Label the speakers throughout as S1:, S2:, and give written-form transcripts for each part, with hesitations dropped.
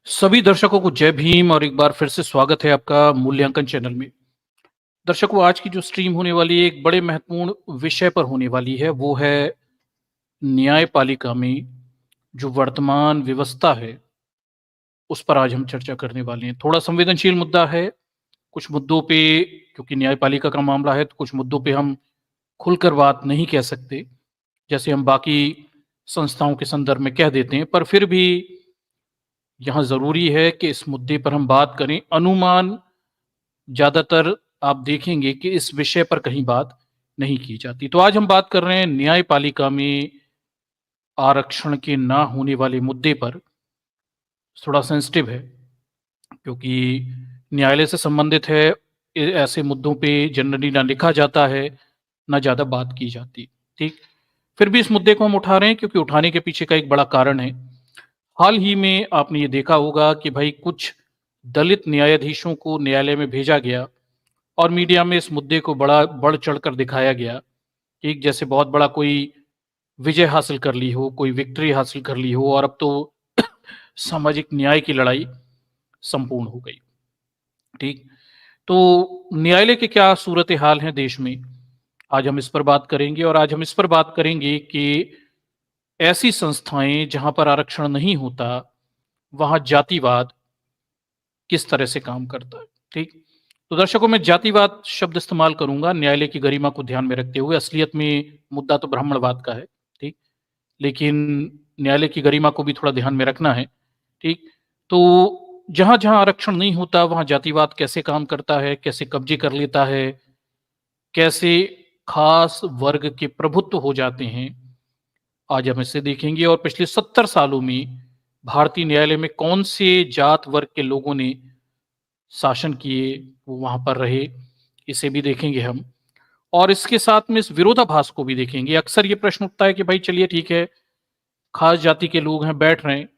S1: सभी दर्शकों को जय भीम और एक बार फिर से स्वागत है आपका मूल्यांकन चैनल में। दर्शकों, आज की जो स्ट्रीम होने वाली है एक बड़े महत्वपूर्ण विषय पर होने वाली है, वो है न्यायपालिका में जो वर्तमान व्यवस्था है, उस पर आज हम चर्चा करने वाले हैं। थोड़ा संवेदनशील मुद्दा है, कुछ मुद्दों पे क्योंकि न्यायपालिका का मामला है तो कुछ मुद्दों पे हम खुलकर बात नहीं कह सकते, जैसे हम बाकी संस्थाओं के संदर्भ में कह देते हैं, पर फिर भी यहाँ ज़रूरी है कि इस मुद्दे पर हम बात करें। अनुमान ज़्यादातर आप देखेंगे कि इस विषय पर कहीं बात नहीं की जाती। तो आज हम बात कर रहे हैं न्यायपालिका में आरक्षण के ना होने वाले मुद्दे पर। थोड़ा सेंसिटिव है क्योंकि न्यायालय से संबंधित है। ऐसे मुद्दों पे जनरली ना लिखा जाता है, ना ज़्यादा बात की जाती। ठीक? फिर भी इस मुद्दे को हम उठा रहे हैं क्योंकि उठाने के पीछे का एक बड़ा कारण है। हाल ही में आपने ये देखा होगा कि भाई कुछ दलित न्यायाधीशों को न्यायालय में भेजा गया और मीडिया में इस मुद्दे को बड़ा बढ़-चढ़ कर दिखाया गया कि जैसे बहुत बड़ा कोई विजय हासिल कर ली हो, कोई विक्ट्री हासिल कर ली हो और अब तो सामाजिक न्याय की लड़ाई संपूर्ण हो गई। ठीक? तो न्यायालय के क्या सूरत-ए-हाल हैं देश में? आज हम इस पर बात करेंगे और आज हम इस पर बात करेंगे कि ऐसी संस्थाएँ जहाँ पर आरक्षण नहीं होता, वहाँ जातिवाद किस तरह से काम करता है। ठीक? तो दर्शकों, मैं जातिवाद शब्द इस्तेमाल करूँगा न्यायालय की गरिमा को ध्यान में रखते हुए। असलियत में मुद्दा तो ब्राह्मणवाद का है, ठीक? लेकिन न्यायालय की गरिमा को भी थोड़ा ध्यान में रखना है, ठीक? तो जहाँ-जहाँ आरक्षण नहीं होता, वहाँ जातिवाद कैसे काम करता है, कैसे कब्ज़े कर लेता है, कैसे खास वर्ग के प्रभुत्व हो जाते हैं, आज हम इसे देखेंगे। और पिछले 70 सालों में भारतीय न्यायालय में कौन से जात वर्ग के लोगों ने शासन किए, वो वहाँ पर रहे, इसे भी देखेंगे हम। और इसके साथ में इस विरोधाभास को भी देखेंगे। अक्सर ये प्रश्न उठता है कि भाई चलिए ठीक है, खास जाति के लोग हैं, बैठ रहे हैं,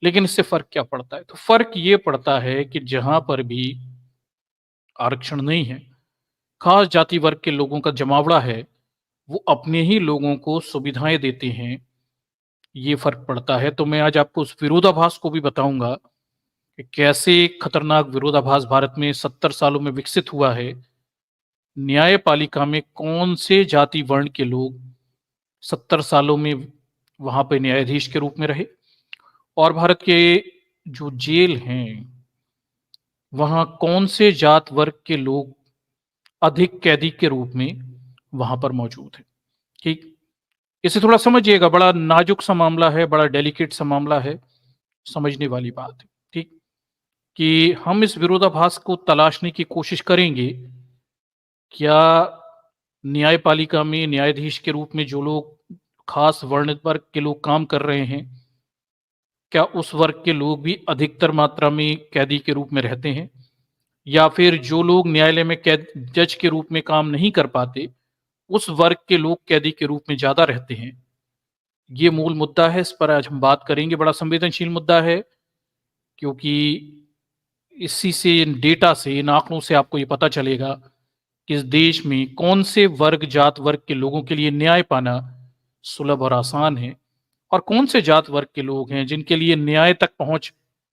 S1: लेकिन इससे फ़र्क क्या पड़ता है? तो फ़र्क ये पड़ता है कि जहाँ पर भी आरक्षण नहीं है, खास जाति वर्ग के लोगों का जमावड़ा है, वो अपने ही लोगों को सुविधाएँ देते हैं, ये फ़र्क पड़ता है। तो मैं आज आपको उस विरोधाभास को भी बताऊँगा कि कैसे खतरनाक विरोधाभास भारत में 70 सालों में विकसित हुआ है। न्यायपालिका में कौन से जाति वर्ण के लोग 70 सालों में वहाँ पे न्यायाधीश के रूप में रहे और भारत के जो जेल हैं, वहाँ कौन से जात वर्ग के लोग अधिक कैदी के रूप में वहाँ पर मौजूद हैं। ठीक? इसे थोड़ा समझिएगा, बड़ा नाजुक सा मामला है, बड़ा डेलिकेट सा मामला है, समझने वाली बात है। ठीक? कि हम इस विरोधाभास को तलाशने की कोशिश करेंगे। क्या न्यायपालिका में न्यायाधीश के रूप में जो लोग खास वर्ण वर्ग के लोग काम कर रहे हैं, क्या उस वर्ग के लोग भी अधिकतर मात्रा में कैदी के रूप में रहते हैं? या फिर जो लोग न्यायालय में कैद जज के रूप में काम नहीं कर पाते, उस वर्ग के लोग कैदी के रूप में ज़्यादा रहते हैं? ये मूल मुद्दा है, इस पर आज हम बात करेंगे। बड़ा संवेदनशील मुद्दा है क्योंकि इसी से, इन डेटा से, इन आंकड़ों से आपको ये पता चलेगा कि इस देश में कौन से वर्ग, जात वर्ग के लोगों के लिए न्याय पाना सुलभ और आसान है और कौन से जात वर्ग के लोग हैं जिनके लिए न्याय तक पहुंच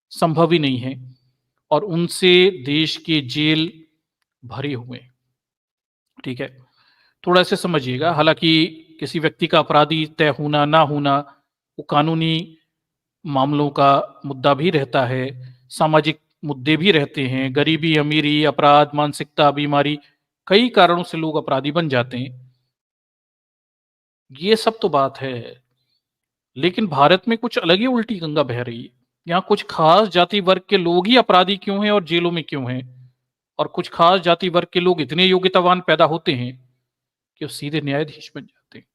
S1: संभव ही नहीं है और उनसे देश के जेल भरे हुए हैं। ठीक है? थोड़ा इसे समझिएगा। हालाँकि किसी व्यक्ति का अपराधी तय होना, ना होना, वो कानूनी मामलों का मुद्दा भी रहता है, सामाजिक मुद्दे भी रहते हैं, गरीबी, अमीरी, अपराध, मानसिकता, बीमारी, कई कारणों से लोग अपराधी बन जाते हैं। ये सब तो बात है, लेकिन भारत में कुछ अलग ही उल्टी गंगा बह रही है। यहाँ कुछ खास जाति वर्ग के लोग ही अपराधी क्यों हैं और जेलों में क्यों हैं? और कुछ खास जाति वर्ग के लोग इतने योग्यतावान पैदा होते हैं कि वो सीधे न्यायाधीश बन जाते हैं।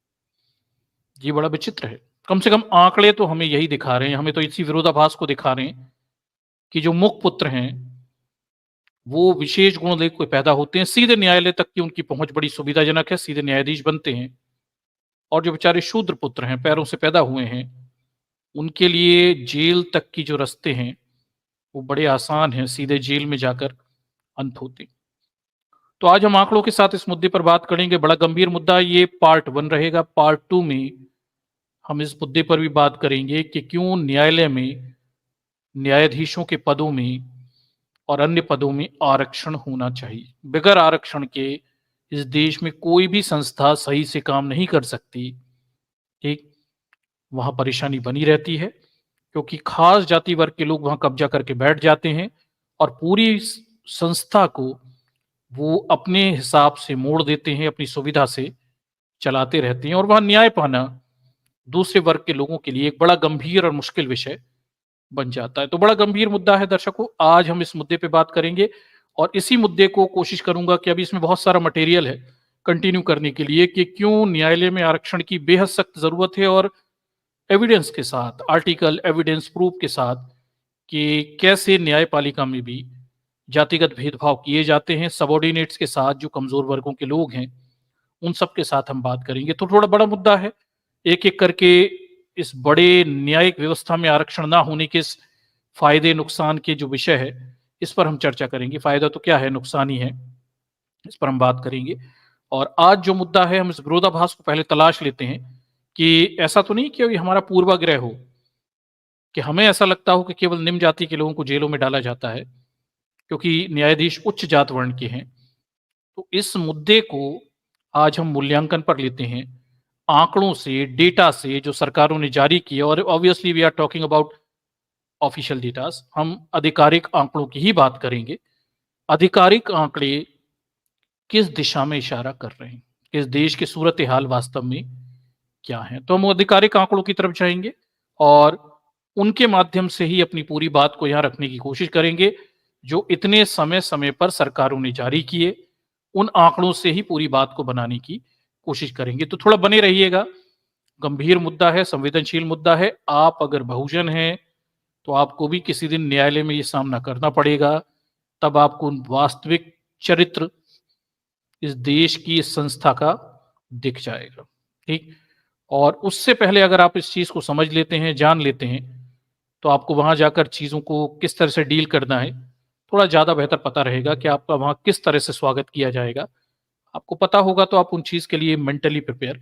S1: ये बड़ा विचित्र है। कम से कम आंकड़े तो हमें यही दिखा रहे हैं, हमें तो इसी विरोधाभास को दिखा रहे हैं कि जो मुख पुत्र हैं, वो विशेष गुण लेके पैदा होते हैं, सीधे न्यायालय तक की उनकी पहुँच बड़ी सुविधाजनक है, सीधे न्यायाधीश बनते हैं। और जो बेचारे शूद्र पुत्र हैं, पैरों से पैदा हुए हैं, उनके लिए जेल तक की जो रास्ते हैं, वो बड़े आसान हैं, सीधे जेल में जाकर अंत होते हैं। तो आज हम आंकड़ों के साथ इस मुद्दे पर बात करेंगे। बड़ा गंभीर मुद्दा, ये पार्ट 1 रहेगा। पार्ट 2 में हम इस मुद्दे पर भी बात करेंगे कि क्यों न्यायालय में न्यायाधीशों के पदों में और अन्य पदों में आरक्षण होना चाहिए। बगैर आरक्षण के इस देश में कोई भी संस्था सही से काम नहीं कर सकती। ठीक, वहां परेशानी बनी रहती है क्योंकि खास जाति वर्ग के लोग वहां कब्जा करके बैठ जाते हैं और पूरी संस्था को वो अपने हिसाब से मोड़ देते हैं, अपनी सुविधा से चलाते रहते हैं और वहां न्याय पाना दूसरे वर्ग के लोगों के लिए एक बड़ा गंभीर और मुश्किल विषय बन जाता है। तो बड़ा गंभीर मुद्दा है दर्शकों, आज हम इस मुद्दे पे बात करेंगे और इसी मुद्दे को कोशिश करूंगा कि अभी इसमें बहुत सारा मटेरियल है कंटिन्यू करने के लिए कि क्यों न्यायालय में आरक्षण की बेहद सख्त जरूरत है और एविडेंस के साथ, आर्टिकल एविडेंस प्रूफ के साथ कि कैसे न्यायपालिका में भी जातिगत भेदभाव किए जाते हैं सबॉर्डिनेट्स के साथ, जो कमजोर वर्गों के लोग हैं उन सब के साथ हम बात करेंगे। तो थोड़ा बड़ा मुद्दा है, एक एक करके इस बड़े न्यायिक व्यवस्था में आरक्षण ना होने के फायदे नुकसान के जो विषय है इस पर हम चर्चा करेंगे। फायदा तो क्या है, नुकसान ही है, इस पर हम बात करेंगे। और आज जो मुद्दा है, हम इस विरोधाभास को पहले तलाश लेते हैं कि ऐसा तो नहीं कि ये हमारा पूर्वाग्रह हो कि हमें ऐसा लगता हो कि केवल निम्न जाति के लोगों को जेलों में डाला जाता है क्योंकि न्यायाधीश उच्च जात वर्ण के हैं। तो इस मुद्दे को आज हम मूल्यांकन पर लेते हैं आंकड़ों से, डेटा से जो सरकारों ने जारी किए, और obviously we are talking about official datas. हम आधिकारिक आंकड़ों की ही बात करेंगे। आधिकारिक आंकड़े किस दिशा में इशारा कर रहे हैं, इस देश की सूरत हाल वास्तव में क्या है, तो हम आधिकारिक आंकड़ों की तरफ जाएंगे और उनके माध्यम से ही अपनी पूरी बात को यहां रखने की कोशिश करेंगे जो इतने समय समय पर सरकारों ने जारी किए। उन आंकड़ों से ही पूरी बात को बनाने की कोशिश करेंगे। तो थोड़ा बने रहिएगा, गंभीर मुद्दा है, संवेदनशील मुद्दा है। आप अगर बहुजन हैं तो आपको भी किसी दिन न्यायालय में ये सामना करना पड़ेगा, तब आपको वास्तविक चरित्र इस देश की इस संस्था का दिख जाएगा। ठीक, और उससे पहले अगर आप इस चीज को समझ लेते हैं, जान लेते हैं, तो आपको वहां जाकर चीजों को किस तरह से डील करना है थोड़ा ज्यादा बेहतर पता रहेगा कि आपका वहां किस तरह से स्वागत किया जाएगा। आपको पता होगा तो आप उन चीज के लिए मेंटली प्रिपेयर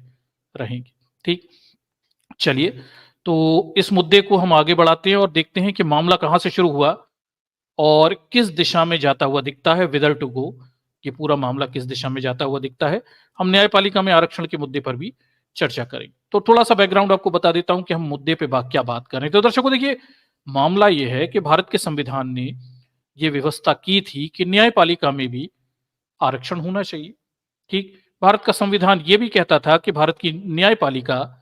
S1: रहेंगे। ठीक, चलिए, तो इस मुद्दे को हम आगे बढ़ाते हैं और देखते हैं कि मामला कहां से शुरू हुआ और किस दिशा में जाता हुआ दिखता है। विदर टू गो, ये पूरा मामला किस दिशा में जाता हुआ दिखता है। हम न्यायपालिका में आरक्षण के मुद्दे पर भी चर्चा करेंगे। तो थोड़ा सा बैकग्राउंड आपको बता देता हूं कि हम मुद्दे पे क्या बात कर रहे हैं। तो दर्शकों देखिए, मामला यह है कि भारत के संविधान ने यह व्यवस्था की थी कि न्यायपालिका में भी आरक्षण होना चाहिए। ठीक, भारत का संविधान यह भी कहता था कि भारत की न्यायपालिका,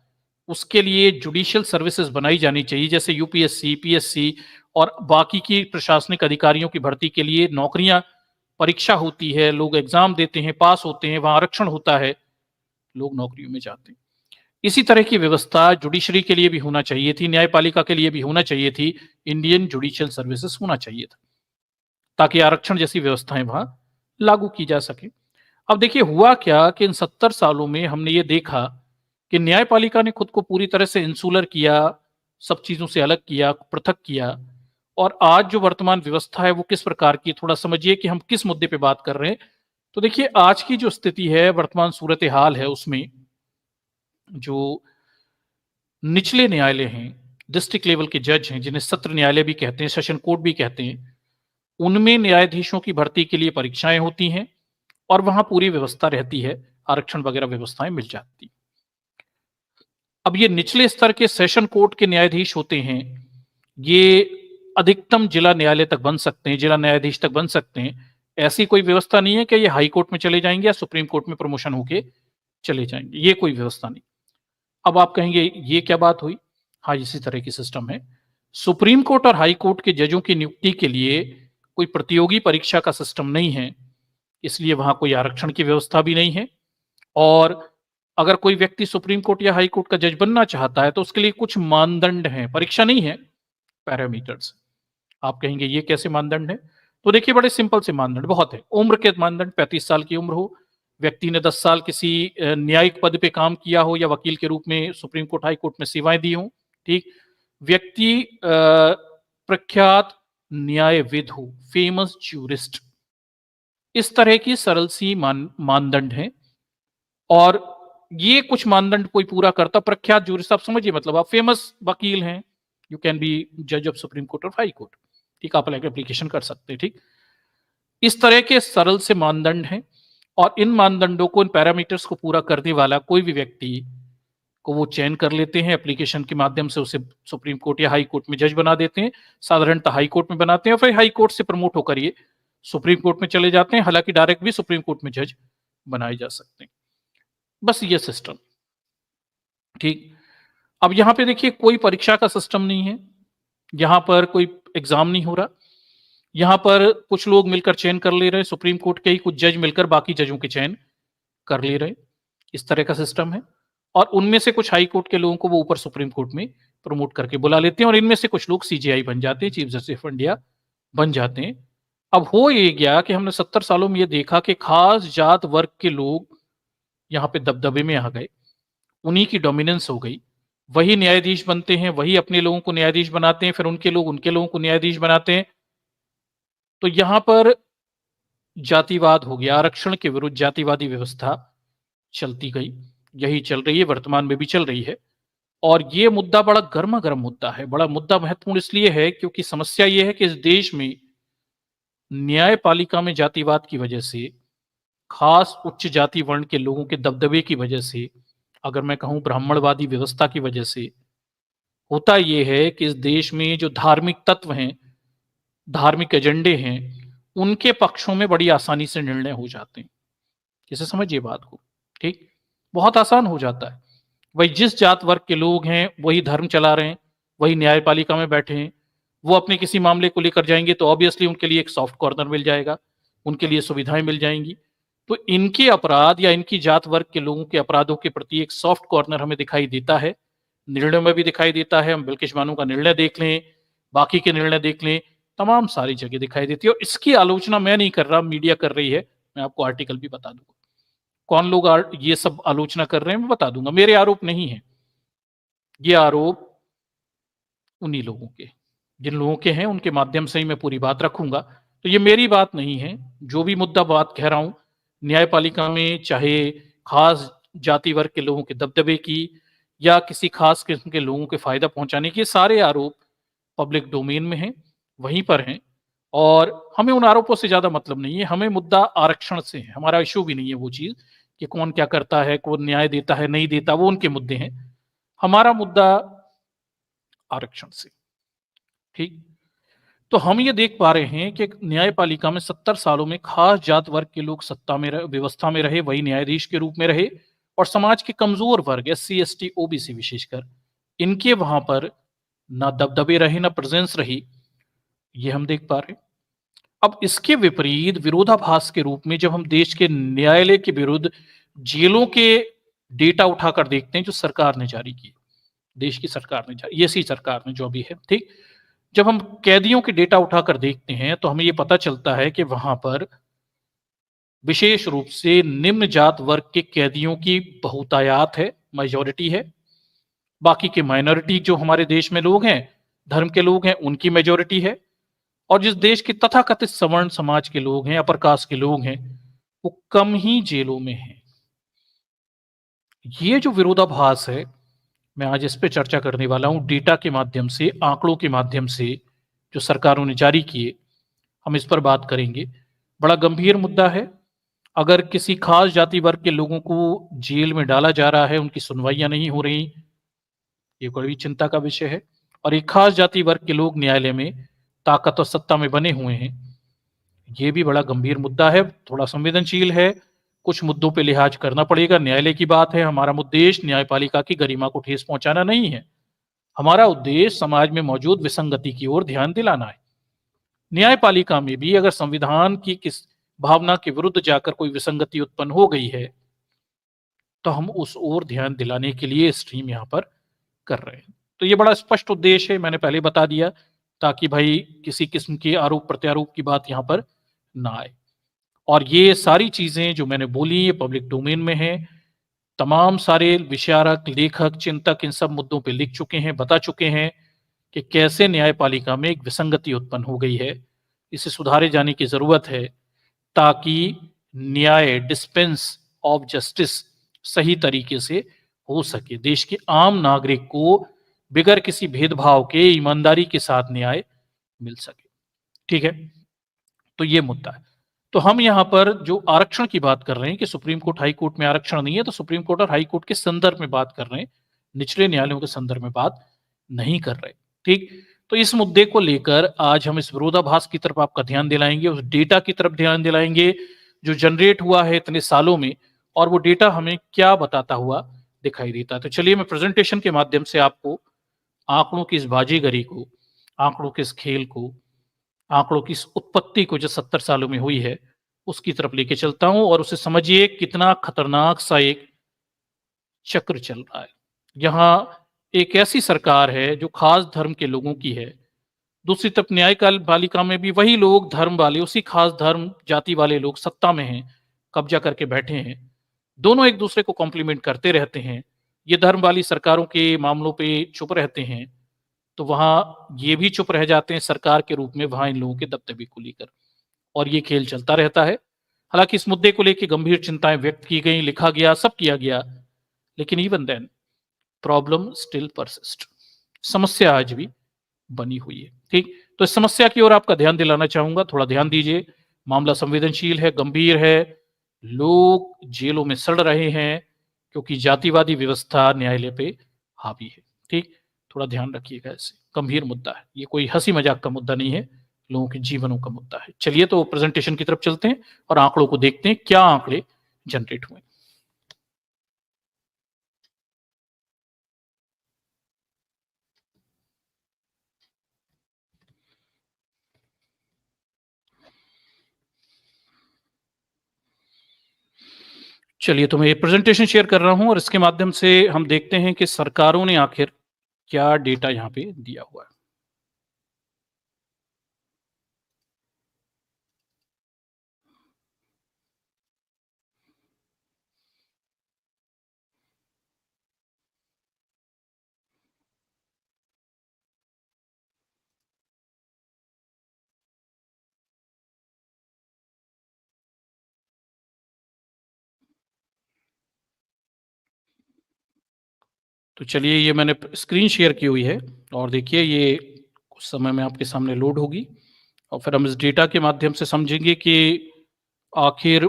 S1: उसके लिए जुडिशियल सर्विसेज बनाई जानी चाहिए, जैसे यूपीएससी, पीएससी और बाकी की प्रशासनिक अधिकारियों की भर्ती के लिए नौकरियां, परीक्षा होती है, लोग एग्जाम देते हैं, पास होते हैं, वहां आरक्षण होता है, लोग नौकरियों में जाते हैं। इसी तरह की व्यवस्था जुडिशरी के लिए भी होना चाहिए थी, न्यायपालिका के लिए भी होना चाहिए थी, इंडियन जुडिशियल सर्विसेज होना चाहिए था, ताकि आरक्षण जैसी व्यवस्थाएं वहां लागू की जा सके। अब देखिए हुआ क्या कि इन 70 सालों में हमने ये देखा कि न्यायपालिका ने खुद को पूरी तरह से इंसुलर किया, सब चीजों से अलग किया, पृथक किया। और आज जो वर्तमान व्यवस्था है वो किस प्रकार की, थोड़ा समझिए कि हम किस मुद्दे पे बात कर रहे हैं। तो देखिए, आज की जो स्थिति है, वर्तमान सूरत हाल है, उसमें जो निचले न्यायालय हैं, डिस्ट्रिक्ट लेवल के जज हैं, जिन्हें सत्र न्यायालय भी कहते हैं, सेशन कोर्ट भी कहते हैं, उनमें न्यायाधीशों की भर्ती के लिए परीक्षाएं होती हैं और वहां पूरी व्यवस्था रहती है, आरक्षण वगैरह व्यवस्थाएं मिल जाती। अब ये निचले स्तर के सेशन कोर्ट के न्यायाधीश होते हैं, ये अधिकतम जिला न्यायालय तक बन सकते हैं, जिला न्यायाधीश तक बन सकते हैं। ऐसी कोई व्यवस्था नहीं है कि ये हाई कोर्ट में चले जाएंगे या सुप्रीम कोर्ट में प्रमोशन होके चले जाएंगे, ये कोई व्यवस्था नहीं। अब आप कहेंगे ये क्या बात हुई? हाँ, इसी तरह की सिस्टम है। सुप्रीम कोर्ट और हाई कोर्ट के जजों की नियुक्ति के लिए कोई प्रतियोगी परीक्षा का सिस्टम नहीं है, इसलिए वहां कोई आरक्षण की व्यवस्था भी नहीं है। और अगर कोई व्यक्ति सुप्रीम कोर्ट या हाई कोर्ट का जज बनना चाहता है तो उसके लिए कुछ मानदंड हैं, परीक्षा नहीं है, पैरामीटर्स। आप कहेंगे ये कैसे मानदंड है? तो देखिए, बड़े सिंपल से मानदंड बहुत है। उम्र के मानदंड, 35 साल की उम्र हो, व्यक्ति ने 10 साल किसी न्यायिक पद पे काम किया हो या वकील के रूप में सुप्रीम कोर्ट, हाई कोर्ट में सेवाएं दी हो। ठीक, व्यक्ति प्रख्यात न्यायविद हो, फेमस ज्यूरिस्ट। इस तरह की सरल सी मानदंड है। और ये कुछ मानदंड कोई पूरा करता, प्रख्यात जूरिस्ट, आप समझिए, मतलब आप फेमस वकील हैं, यू कैन बी जज ऑफ सुप्रीम कोर्ट और हाई कोर्ट, ठीक, आप एप्लीकेशन कर सकते हैं, ठीक। इस तरह के सरल से मानदंड हैं, और इन मानदंडों को, इन पैरामीटर्स को पूरा करने वाला कोई भी व्यक्ति को वो चयन कर लेते हैं, एप्लीकेशन के माध्यम से उसे सुप्रीम कोर्ट या हाई कोर्ट में जज बना देते हैं। साधारणतः हाई कोर्ट में बनाते हैं, फिर हाई कोर्ट से प्रमोट होकर ये सुप्रीम कोर्ट में चले जाते हैं, हालांकि डायरेक्ट भी सुप्रीम कोर्ट में जज बनाए जा सकते हैं। बस ये सिस्टम, ठीक। अब यहां पे देखिए, कोई परीक्षा का सिस्टम नहीं है, यहां पर कोई एग्जाम नहीं हो रहा, यहां पर कुछ लोग मिलकर चयन कर ले रहे हैं, सुप्रीम कोर्ट के ही कुछ जज मिलकर बाकी जजों के चयन कर ले रहे हैं, इस तरह का सिस्टम है। और उनमें से कुछ हाई कोर्ट के लोगों को वो ऊपर सुप्रीम कोर्ट में प्रमोट करके बुला लेते हैं, और इनमें से कुछ लोग सीजेआई बन जाते हैं, चीफ जस्टिस ऑफ इंडिया बन जाते हैं। अब हो ये गया कि हमने 70 सालों में ये देखा कि खास जात वर्ग के लोग यहाँ पे दबदबे में आ गए, उन्हीं की डोमिनेंस हो गई, वही न्यायाधीश बनते हैं, वही अपने लोगों को न्यायाधीश बनाते हैं, फिर उनके लोग उनके लोगों को न्यायाधीश बनाते हैं। तो यहां पर जातिवाद हो गया, आरक्षण के विरुद्ध जातिवादी व्यवस्था चलती गई, यही चल रही है, वर्तमान में भी चल रही है। और ये मुद्दा बड़ा गर्मा गर्म मुद्दा है, बड़ा मुद्दा महत्वपूर्ण इसलिए है क्योंकि समस्या ये है कि इस देश में न्यायपालिका में जातिवाद की वजह से, खास उच्च जाति वर्ण के लोगों के दबदबे की वजह से, अगर मैं कहूं ब्राह्मणवादी व्यवस्था की वजह से, होता यह है कि इस देश में जो धार्मिक तत्व हैं, धार्मिक एजेंडे हैं, उनके पक्षों में बड़ी आसानी से निर्णय हो जाते हैं। इसे समझिए बात को, ठीक, बहुत आसान हो जाता है। वही जिस जात वर्ग के लोग हैं वही धर्म चला रहे हैं, वही न्यायपालिका में बैठे हैं, वो अपने किसी मामले को लेकर जाएंगे तो ऑब्वियसली उनके लिए एक सॉफ्ट कॉर्नर मिल जाएगा, उनके लिए सुविधाएं मिल जाएंगी। तो इनके अपराध या इनकी जात वर्ग के लोगों के अपराधों के प्रति एक सॉफ्ट कॉर्नर हमें दिखाई देता है, निर्णय में भी दिखाई देता है। हम बिल्किश बानो का निर्णय देख लें, बाकी के निर्णय देख लें, तमाम सारी जगह दिखाई देती है। और इसकी आलोचना मैं नहीं कर रहा, मीडिया कर रही है, मैं आपको आर्टिकल भी बता दूंगा कौन लोग ये सब आलोचना कर रहे हैं, मैं बता दूंगा। मेरे आरोप नहीं है, ये आरोप उन्हीं लोगों के, जिन लोगों के हैं, उनके माध्यम से ही मैं पूरी बात रखूंगा। तो ये मेरी बात नहीं है, जो भी मुद्दा बात कह रहा हूं, न्यायपालिका में चाहे खास जाति वर्ग के लोगों के दबदबे की या किसी खास किस्म के लोगों के फायदा पहुंचाने के, सारे आरोप पब्लिक डोमेन में हैं, वहीं पर हैं, और हमें उन आरोपों से ज्यादा मतलब नहीं है। हमें मुद्दा आरक्षण से है, हमारा इशू भी नहीं है वो चीज कि कौन क्या करता है, कौन न्याय देता है नहीं देता, वो उनके मुद्दे हैं। हमारा मुद्दा आरक्षण से, ठीक। तो हम ये देख पा रहे हैं कि न्यायपालिका में 70 सालों में खास जात वर्ग के लोग सत्ता में व्यवस्था में रहे, वही न्यायाधीश के रूप में रहे, और समाज के कमजोर वर्ग, एससी एसटी ओबीसी विशेषकर, इनके वहां पर ना दबदबे रहे, ना प्रेजेंस रही, ये हम देख पा रहे हैं। अब इसके विपरीत विरोधाभास के रूप में जब हम देश के न्यायालय के विरुद्ध जेलों के डेटा उठाकर देखते हैं जो सरकार ने जारी किए, देश की सरकार ने जारी, ये सरकार ने जो भी है, ठीक, जब हम कैदियों के डेटा उठाकर देखते हैं तो हमें यह पता चलता है कि वहां पर विशेष रूप से निम्न जात वर्ग के कैदियों की बहुतायात है, मेजॉरिटी है। बाकी के माइनॉरिटी जो हमारे देश में लोग हैं, धर्म के लोग हैं, उनकी मेजॉरिटी है। और जिस देश के तथाकथित सवर्ण समाज के लोग हैं, अपर कास्ट के लोग हैं, वो कम ही जेलों में हैं। ये जो विरोधाभास है, मैं आज इस पे चर्चा करने वाला हूं, डेटा के माध्यम से, आंकड़ों के माध्यम से जो सरकारों ने जारी किए, हम इस पर बात करेंगे। बड़ा गंभीर मुद्दा है। अगर किसी खास जाति वर्ग के लोगों को जेल में डाला जा रहा है, उनकी सुनवाइयां नहीं हो रही, ये बड़ी चिंता का विषय है। और एक खास जाति वर्ग के लोग न्यायालय में ताकत और सत्ता में बने हुए हैं, ये भी बड़ा गंभीर मुद्दा है, थोड़ा संवेदनशील है, कुछ मुद्दों पे लिहाज करना पड़ेगा। न्यायालय की बात है, हमारा उद्देश्य न्यायपालिका की गरिमा को ठेस पहुंचाना नहीं है, हमारा उद्देश्य समाज में मौजूद विसंगति की ओर ध्यान दिलाना है। न्यायपालिका में भी अगर संविधान की किस भावना के विरुद्ध जाकर कोई विसंगति उत्पन्न हो गई है, तो हम उस ओर ध्यान दिलाने के लिए स्ट्रीम यहां पर कर रहे हैं। तो ये बड़ा स्पष्ट उद्देश्य है, मैंने पहले बता दिया, ताकि भाई किसी किस्म के आरोप प्रत्यारोप की बात यहां पर ना आए। और ये सारी चीजें जो मैंने बोली, ये पब्लिक डोमेन में है। तमाम सारे विचारक, लेखक, चिंतक इन सब मुद्दों पे लिख चुके हैं, बता चुके हैं कि कैसे न्यायपालिका में एक विसंगति उत्पन्न हो गई है, इसे सुधारे जाने की जरूरत है, ताकि न्याय, डिस्पेंस ऑफ जस्टिस सही तरीके से हो सके, देश के आम नागरिक को बिगर किसी भेदभाव के ईमानदारी के साथ न्याय मिल सके। ठीक है, तो ये मुद्दा है। तो हम यहां पर जो आरक्षण की बात कर रहे हैं कि सुप्रीम कोर्ट हाई कोर्ट में आरक्षण नहीं है, तो सुप्रीम कोर्ट और हाई कोर्ट के संदर्भ में बात कर रहे हैं, निचले न्यायालयों के संदर्भ में बात नहीं कर रहे। ठीक, तो इस मुद्दे को लेकर आज हम इस विरोधाभास की तरफ आपका ध्यान दिलाएंगे, उस डेटा की तरफ ध्यान दिलाएंगे जो जनरेट हुआ है इतने सालों में, और वो डेटा हमें क्या बताता हुआ दिखाई देता है। तो चलिए मैं प्रेजेंटेशन के माध्यम से आपको आंकड़ों की इस बाजीगरी को, आंकड़ों के इस खेल को, आंकड़ों की इस उत्पत्ति को जो 70 सालों में हुई है, उसकी तरफ लेके चलता हूं, और उसे समझिए कितना खतरनाक सा एक चक्र चल रहा है। यहां एक ऐसी सरकार है जो खास धर्म के लोगों की है, दूसरी तरफ न्यायपालिका पालिका में भी वही लोग धर्म वाले, उसी खास धर्म जाति वाले लोग सत्ता में हैं, कब्जा करके बैठे हैं। दोनों एक दूसरे को कॉम्प्लीमेंट करते रहते हैं। ये धर्म वाली सरकारों के मामलों पे चुप रहते हैं, तो वहां ये भी चुप रह जाते हैं सरकार के रूप में वहां इन लोगों के दबदबे को लेकर, और ये खेल चलता रहता है। हालांकि इस मुद्दे को लेकर गंभीर चिंताएं व्यक्त की गई, लिखा गया, सब किया गया, लेकिन even then problem still persist, समस्या आज भी बनी हुई है। ठीक, तो इस समस्या की ओर आपका ध्यान दिलाना चाहूंगा, थोड़ा ध्यान दीजिए। मामला संवेदनशील है, गंभीर है, लोग जेलों में सड़ रहे हैं क्योंकि जातिवादी व्यवस्था न्यायालय पे हावी है। ठीक, थोड़ा ध्यान रखिएगा, ऐसे गंभीर मुद्दा है, ये कोई हंसी मजाक का मुद्दा नहीं है, लोगों के जीवनों का मुद्दा है। चलिए तो प्रेजेंटेशन की तरफ चलते हैं और आंकड़ों को देखते हैं, क्या आंकड़े जनरेट हुए। चलिए तो मैं ये प्रेजेंटेशन शेयर कर रहा हूं और इसके माध्यम से हम देखते हैं कि सरकारों ने आखिर क्या डेटा यहां पे दिया हुआ है। तो चलिए ये मैंने स्क्रीन शेयर की हुई है और देखिए ये कुछ समय में आपके सामने लोड होगी, और फिर हम इस डेटा के माध्यम से समझेंगे कि आखिर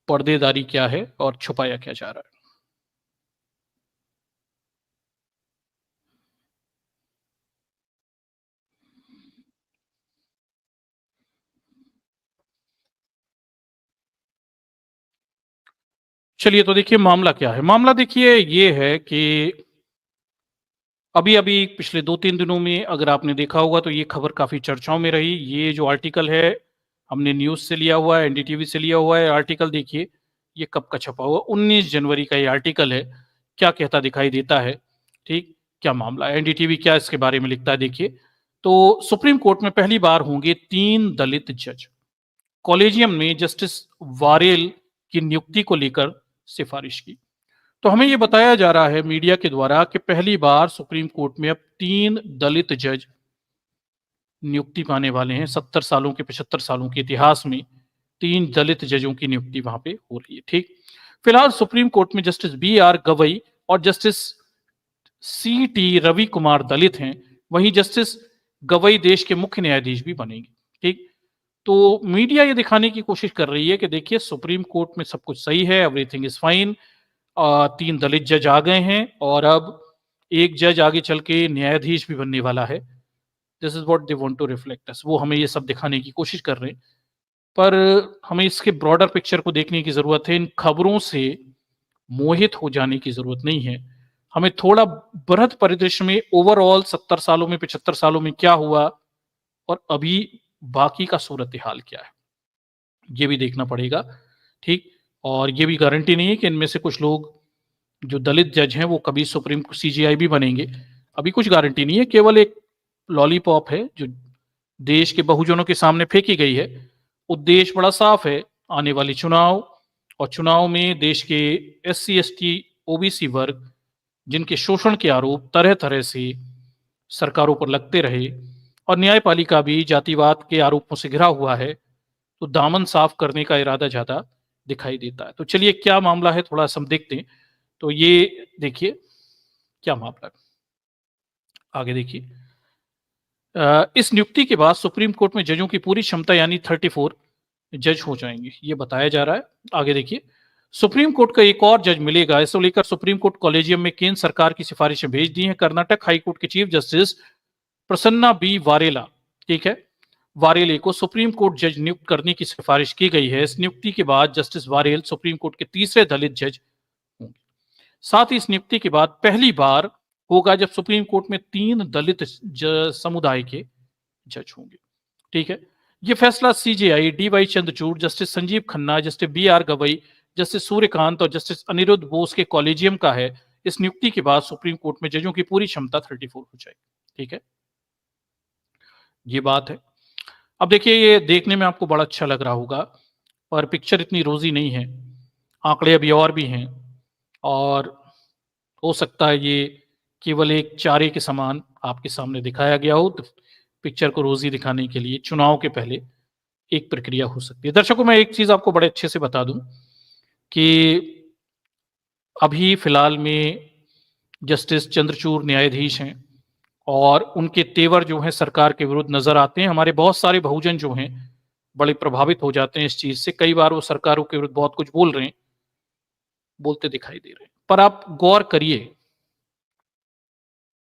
S1: पर्देदारी क्या है और छुपाया क्या जा रहा है। चलिए तो देखिए मामला क्या है। मामला देखिए ये है कि अभी-अभी पिछले 2-3 दिनों में अगर आपने देखा होगा तो ये खबर काफ़ी चर्चाओं में रही। ये जो आर्टिकल है हमने न्यूज़ से लिया हुआ है, एनडीटीवी से लिया हुआ है। आर्टिकल देखिए ये कब का छपा हुआ, 19 जनवरी का ये आर्टिकल है। क्या कहता दिखाई देता है, ठीक? क्या मामला है? एनडीटीवी क्या इसके बारे में लिखता है देखिए। तो सुप्रीम कोर्ट में पहली बार होंगे 3 दलित जज। कॉलेजियम ने जस्टिस वारेल की नियुक्ति को लेकर सिफारिश की। तो हमें ये बताया जा रहा है मीडिया के द्वारा कि पहली बार सुप्रीम कोर्ट में अब 3 दलित जज नियुक्ति पाने वाले हैं। 70 सालों के 75 सालों के इतिहास में 3 दलित जजों की नियुक्ति वहां पे हो रही है। ठीक, फिलहाल सुप्रीम कोर्ट में जस्टिस बी आर गवई और justice C T Ravi Kumar Dalit हैं, वहीं जस्टिस गवई देश के मुख्य न्यायाधीश भी बनेंगे। ठीक, तो मीडिया ये दिखाने की कोशिश कर रही है कि देखिए सुप्रीम कोर्ट में सब कुछ सही है, एवरीथिंग इज फाइन, 3 दलित जज आ गए हैं और अब एक जज आगे चल के न्यायाधीश भी बनने वाला है। This is what they want to reflect us, वो हमें ये सब दिखाने की कोशिश कर रहे हैं, पर हमें इसके ब्रॉडर पिक्चर को देखने की जरूरत है। इन खबरों से मोहित हो जाने की जरूरत नहीं है, हमें थोड़ा बृहद परिदृश्य में ओवरऑल 70 सालों में 75 सालों में क्या हुआ और अभी बाकी का सूरत हाल क्या है ये भी देखना पड़ेगा। ठीक, और ये भी गारंटी नहीं है कि इनमें से कुछ लोग जो दलित जज हैं वो कभी सुप्रीम सीजीआई भी बनेंगे, अभी कुछ गारंटी नहीं है। केवल एक लॉलीपॉप है जो देश के बहुजनों के सामने फेंकी गई है। उद्देश्य बड़ा साफ है, आने वाली चुनाव, और चुनाव में देश के एससी एसटी ओबीसी वर्ग जिनके शोषण के आरोप तरह तरह से सरकारों पर लगते रहे और न्यायपालिका भी जातिवाद के आरोपों से घिरा हुआ है, तो दामन साफ करने का इरादा ज्यादा दिखाई देता है। तो चलिए क्या मामला है थोड़ा सा हम देखते हैं। तो ये देखिए क्या मामला है। आगे देखिए। इस नियुक्ति के बाद सुप्रीम कोर्ट में जजों की पूरी क्षमता यानी 34 जज हो जाएंगे, ये बताया जा रहा है। आगे देखिए। सुप्रीम कोर्ट का एक और जज मिलेगा, इसको लेकर सुप्रीम कोर्ट कॉलेजियम में केंद्र सरकार की सिफारिशें भेज दी हैं। कर्नाटक हाई कोर्ट के chief justice Prasanna B Varela, ठीक है, वारेले को सुप्रीम कोर्ट जज नियुक्त करने की सिफारिश की गई है। इस नियुक्ति के बाद जस्टिस वारेल सुप्रीम कोर्ट के तीसरे दलित जज होंगे। साथ ही इस नियुक्ति के बाद पहली बार होगा जब सुप्रीम कोर्ट में 3 दलित समुदाय के जज होंगे, ठीक है। यह फैसला CJI DY. Chandrachud, Justice Sanjiv Khanna, Justice BR. Gavai, Justice Suryakant और जस्टिस अनिरुद्ध बोस के कॉलेजियम का है। इस नियुक्ति के बाद सुप्रीम कोर्ट में जजों की पूरी क्षमता 34 हो जाएगी, ठीक है। ये बात है। अब देखिए, ये देखने में आपको बड़ा अच्छा लग रहा होगा, पर पिक्चर इतनी रोजी नहीं है, आंकड़े अभी और भी हैं, और हो सकता है ये केवल एक चारे के समान आपके सामने दिखाया गया हो। तो पिक्चर को रोजी दिखाने के लिए चुनाव के पहले एक प्रक्रिया हो सकती है। दर्शकों, मैं एक चीज आपको बड़े अच्छे से बता दूं कि अभी फिलहाल में जस्टिस चंद्रचूड़ न्यायाधीश हैं, और उनके तेवर जो हैं सरकार के विरुद्ध नजर आते हैं। हमारे बहुत सारे बहुजन जो हैं बड़े प्रभावित हो जाते हैं इस चीज से। कई बार वो सरकारों के विरुद्ध बहुत कुछ बोल रहे हैं, बोलते दिखाई दे रहे हैं। पर आप गौर करिए,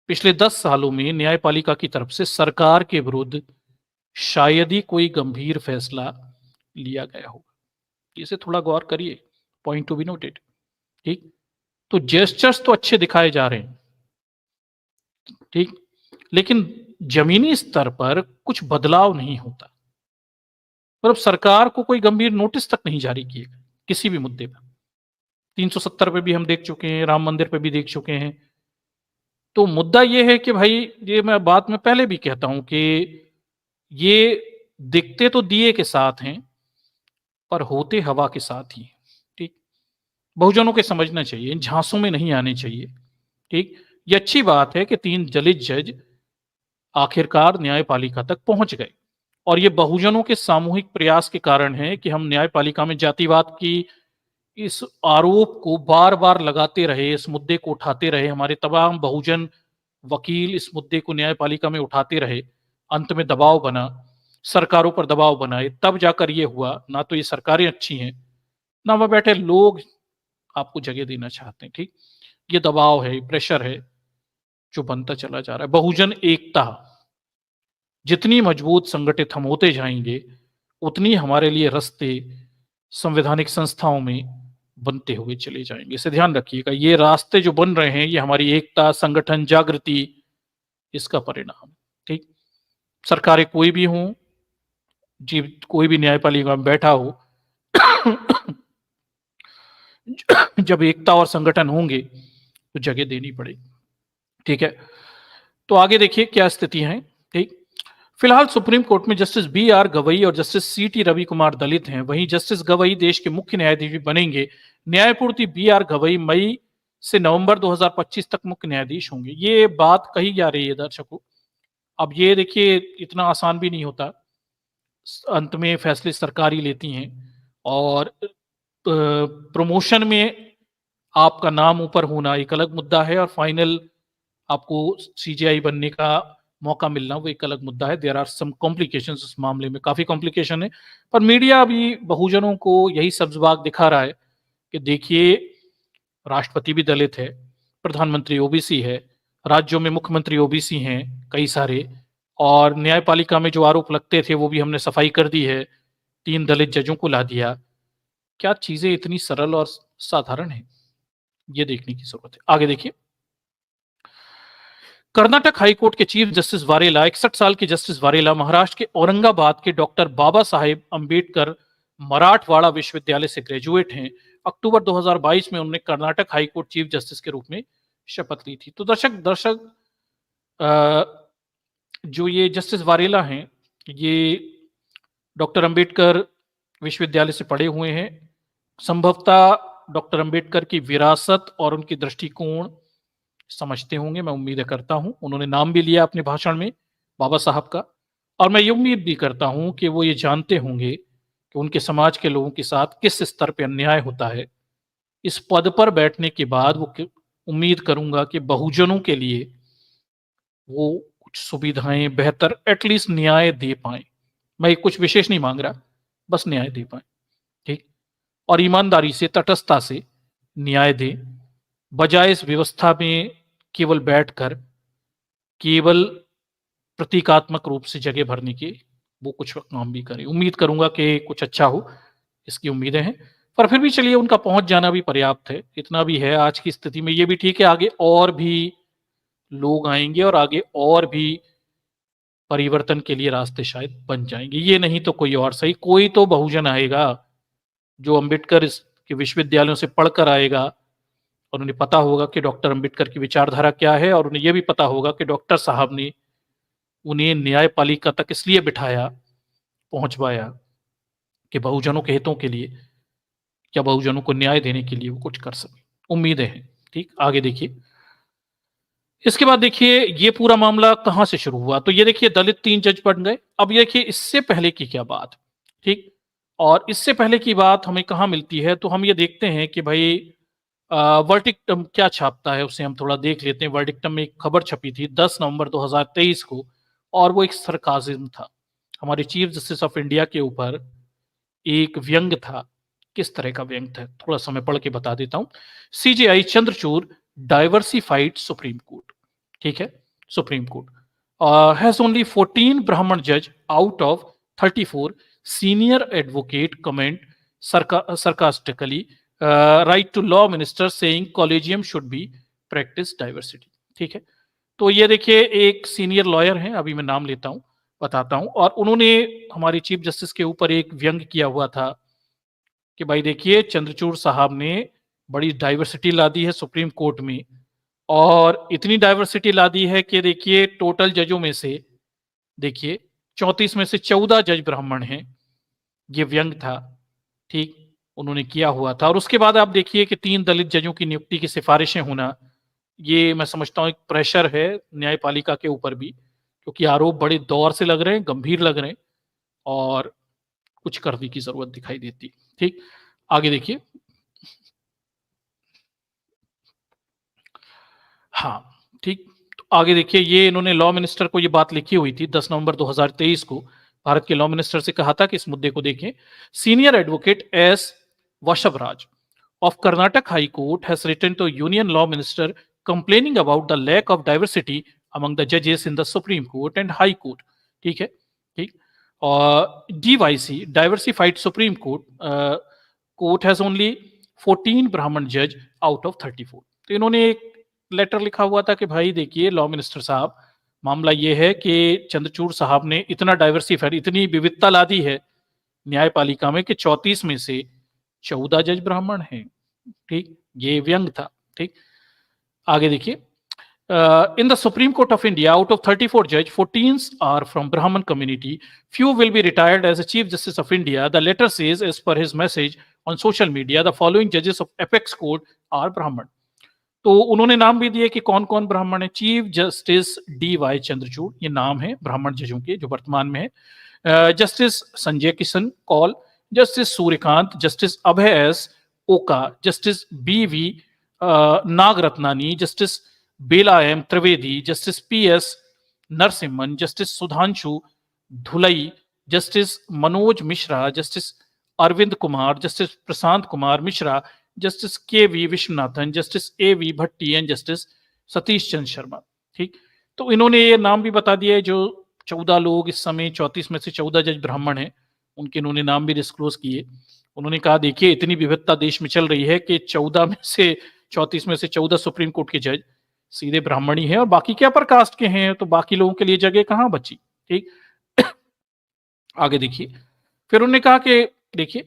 S1: पिछले 10 सालों में न्यायपालिका की तरफ से सरकार के विरुद्ध शायद ही कोई गंभीर फैसला लिया गया होगा। इसे थोड़ा गौर करिए, पॉइंट टू बी नोटेड, ठीक। तो जेस्चर्स तो अच्छे दिखाए जा रहे हैं, ठीक, लेकिन जमीनी स्तर पर कुछ बदलाव नहीं होता। मतलब सरकार को कोई गंभीर नोटिस तक नहीं जारी किए गए किसी भी मुद्दे पर। 370 पे भी हम देख चुके हैं, राम मंदिर पे भी देख चुके हैं। तो मुद्दा ये है कि भाई, ये मैं बात में पहले भी कहता हूं कि ये दिखते तो दिए के साथ हैं, पर होते हवा के साथ ही, ठीक। बहुजनों के समझना चाहिए, इन झांसों में नहीं आने चाहिए, ठीक। ये अच्छी बात है कि 3 दलित जज आखिरकार न्यायपालिका तक पहुंच गए, और ये बहुजनों के सामूहिक प्रयास के कारण है कि हम न्यायपालिका में जातिवाद की इस आरोप को बार बार लगाते रहे, इस मुद्दे को उठाते रहे। हमारे तमाम बहुजन वकील इस मुद्दे को न्यायपालिका में उठाते रहे। अंत में दबाव बना, सरकारों पर दबाव बनाए, तब जाकर ये हुआ। ना तो ये सरकारें अच्छी हैं, ना वह बैठे लोग आपको जगह देना चाहते हैं, ठीक। ये दबाव है, प्रेशर है जो बनता चला जा रहा है। बहुजन एकता जितनी मजबूत संगठित हम होते जाएंगे, उतनी हमारे लिए रास्ते संवैधानिक संस्थाओं में बनते हुए चले जाएंगे। इसे ध्यान रखिएगा, ये रास्ते जो बन रहे हैं, ये हमारी एकता, संगठन, जागृति, इसका परिणाम, ठीक। सरकारें कोई भी हों, जी, कोई भी न्यायपालिका में बैठा हो, जब एकता और संगठन होंगे तो जगह देनी पड़ेगी, ठीक है। तो आगे देखिए क्या स्थिति है, ठीक। फिलहाल सुप्रीम कोर्ट में जस्टिस बी.आर. गवई और जस्टिस सी.टी. रवि कुमार दलित हैं। वहीं जस्टिस गवई देश के मुख्य न्यायाधीश बनेंगे। न्यायमूर्ति बी.आर. गवई मई से नवंबर 2025 तक मुख्य न्यायाधीश होंगे। ये बात कही जा रही है दर्शकों। अब ये देखिए, इतना आसान भी नहीं होता, अंत में फैसले सरकार ही लेती हैं, और प्रमोशन में आपका नाम ऊपर होना एक अलग मुद्दा है, और फाइनल आपको सीजेआई बनने का मौका मिलना वो एक अलग मुद्दा है। देयर आर सम कॉम्प्लिकेशंस इस मामले में, काफी कॉम्प्लिकेशन है। पर मीडिया अभी बहुजनों को यही सब्जबाग दिखा रहा है कि देखिए, राष्ट्रपति भी दलित है, प्रधानमंत्री ओबीसी है, राज्यों में मुख्यमंत्री ओबीसी हैं कई सारे, और न्यायपालिका में जो आरोप लगते थे वो भी हमने सफाई कर दी है, 3 दलित जजों को ला दिया। क्या चीजें इतनी सरल और साधारण है, ये देखने की जरूरत है। आगे देखिए। कर्नाटक हाईकोर्ट के चीफ जस्टिस वारेला, 61 साल के जस्टिस वारेला महाराष्ट्र के औरंगाबाद के डॉक्टर बाबा साहेब अंबेडकर मराठवाड़ा विश्वविद्यालय से ग्रेजुएट हैं। अक्टूबर 2022 में उन्होंने कर्नाटक हाईकोर्ट चीफ जस्टिस के रूप में शपथ ली थी। तो दर्शक जो ये जस्टिस वारेला हैं, ये डॉक्टर अंबेडकर विश्वविद्यालय से पढ़े हुए हैं। संभवतः डॉक्टर अंबेडकर की विरासत और उनकी दृष्टिकोण समझते होंगे, मैं उम्मीद करता हूं। उन्होंने नाम भी लिया अपने भाषण में बाबा साहब का, और मैं ये उम्मीद भी करता हूं कि वो ये जानते होंगे कि उनके समाज के लोगों के साथ किस स्तर पे अन्याय होता है। इस पद पर बैठने के बाद वो उम्मीद करूंगा कि बहुजनों के लिए वो कुछ सुविधाएं बेहतर एटलीस्ट न्याय दे पाए। मैं कुछ विशेष नहीं मांग रहा, बस न्याय दे पाए। ठीक, और ईमानदारी से तटस्थता से न्याय दे, बजाय इस व्यवस्था में केवल बैठकर केवल प्रतीकात्मक रूप से जगह भरने के वो कुछ काम भी करें। उम्मीद करूंगा कि कुछ अच्छा हो, इसकी उम्मीदें हैं। पर फिर भी चलिए, उनका पहुंच जाना भी पर्याप्त है। इतना भी है आज की स्थिति में, ये भी ठीक है, आगे और भी लोग आएंगे और आगे और भी परिवर्तन के लिए रास्ते शायद बन जाएंगे। ये नहीं तो कोई और सही, कोई तो बहुजन आएगा जो अंबेडकर के विश्वविद्यालयों से पढ़कर आएगा और उन्हें पता होगा कि डॉक्टर अंबेडकर की विचारधारा क्या है, और उन्हें यह भी पता होगा कि डॉक्टर साहब ने उन्हें न्यायपालिका तक इसलिए बिठाया, पहुंचवाया कि बहुजनों के हितों के लिए या बहुजनों को न्याय देने के लिए वो कुछ कर सके। उम्मीदें हैं। ठीक, आगे देखिए। इसके बाद देखिए ये पूरा मामला कहां से शुरू हुआ। तो ये देखिए दलित 3 जज बन गए। अब ये देखिए इससे पहले की क्या बात। ठीक, और इससे पहले की बात हमें कहां मिलती है, तो हम ये देखते हैं कि भाई वर्डिक्टम क्या छापता है, उसे हम थोड़ा देख लेते हैं। वर्डिक्टम में एक खबर छपी थी 10 नवंबर 2023 को, और वो एक सरकाज़िम था। हमारे चीफ जस्टिस ऑफ इंडिया के ऊपर एक व्यंग था। किस तरह का व्यंग था, थोड़ा सा मैं पढ़ के बता देता हूं। CJI Chandrachud diversified Supreme Court. ठीक है, Supreme Court has only 14 Brahmin जज out of 34 senior advocate comment sarcastically write to law minister saying collegium should be practice diversity. ठीक है, तो ये देखिए एक सीनियर लॉयर हैं, अभी मैं नाम लेता हूं, बताता हूं, और उन्होंने हमारे चीफ जस्टिस के ऊपर एक व्यंग किया हुआ था कि भाई देखिए चंद्रचूड़ साहब ने बड़ी डाइवर्सिटी ला दी है सुप्रीम कोर्ट में, और इतनी डाइवर्सिटी ला दी है कि देखिए टोटल जजों में से देखिए 34 में से 14 जज ब्राह्मण हैं। ये व्यंग था। ठीक, उन्होंने किया हुआ था। और उसके बाद आप देखिए कि 3 दलित जजों की नियुक्ति की सिफारिशें होना, ये मैं समझता हूं एक प्रेशर है न्यायपालिका के ऊपर भी, क्योंकि आरोप बड़े दौर से लग रहे हैं, गंभीर लग रहे हैं, और कुछ करने की जरूरत दिखाई देती। ठीक, आगे देखिए। हाँ, ठीक, तो आगे देखिए, ये इन्होंने लॉ मिनिस्टर को ये बात लिखी हुई थी 10 नवंबर 2023 को। भारत के लॉ मिनिस्टर से कहा था कि इस मुद्दे को देखें। Senior advocate S Basavaraj of Karnataka High Court has written to Union Law Minister complaining about the lack of diversity among the judges in the Supreme Court and High Court. ठीक है, ठीक, और DYC Diversified Supreme Court court has only 14 Brahmin जज out of 34। तो इन्होंने एक letter लिखा हुआ था कि भाई देखिए लॉ मिनिस्टर साहब, मामला ये है कि चंद्रचूड़ साहब ने इतना डाइवर्सिफाइड, इतनी विविधता ला दी है न्यायपालिका में कि 34 में से 14 जज ब्राह्मण हैं। ठीक, ये व्यंग था। ठीक, आगे देखिए। In the Supreme Court of India, out of 34 judges, 14 are from Brahman community. Few will be retired as a Chief Justice of India. The letter says, as per his message on social media, the following judges of Apex Court are Brahman. तो उन्होंने नाम भी दिए कि कौन कौन ब्राह्मण है। चीफ जस्टिस DY चंद्रचूड़, ये नाम है ब्राह्मण जजों के जो वर्तमान में है। Justice Sanjay Kishan Kaul, justice Surya Kant, justice Abhay S Oka, justice BV Nagarathna, justice Bela M Trivedi, justice PS Narasimhan, justice Sudhanshu Dhulia, justice Manoj Mishra, justice Arvind Kumar, justice Prashant Kumar Mishra, justice KV Viswanathan, justice AV Bhatti and justice Satish Chandra Sharma. ठीक, तो इन्होंने ये नाम भी बता दिया है जो 14 लोग इस समय, 34 में से 14 जज ब्राह्मण हैं, उनके इन्होंने नाम भी डिस्क्लोज किए। उन्होंने कहा देखिए इतनी विविधता देश में चल रही है कि 14 में से 34 में से 14 सुप्रीम कोर्ट के जज सीधे ब्राह्मणी हैं, और बाकी क्या पर कास्ट के हैं, तो बाकी लोगों के लिए जगह कहां बची। ठीक, आगे देखिए। फिर उन्होंने कहा कि देखिए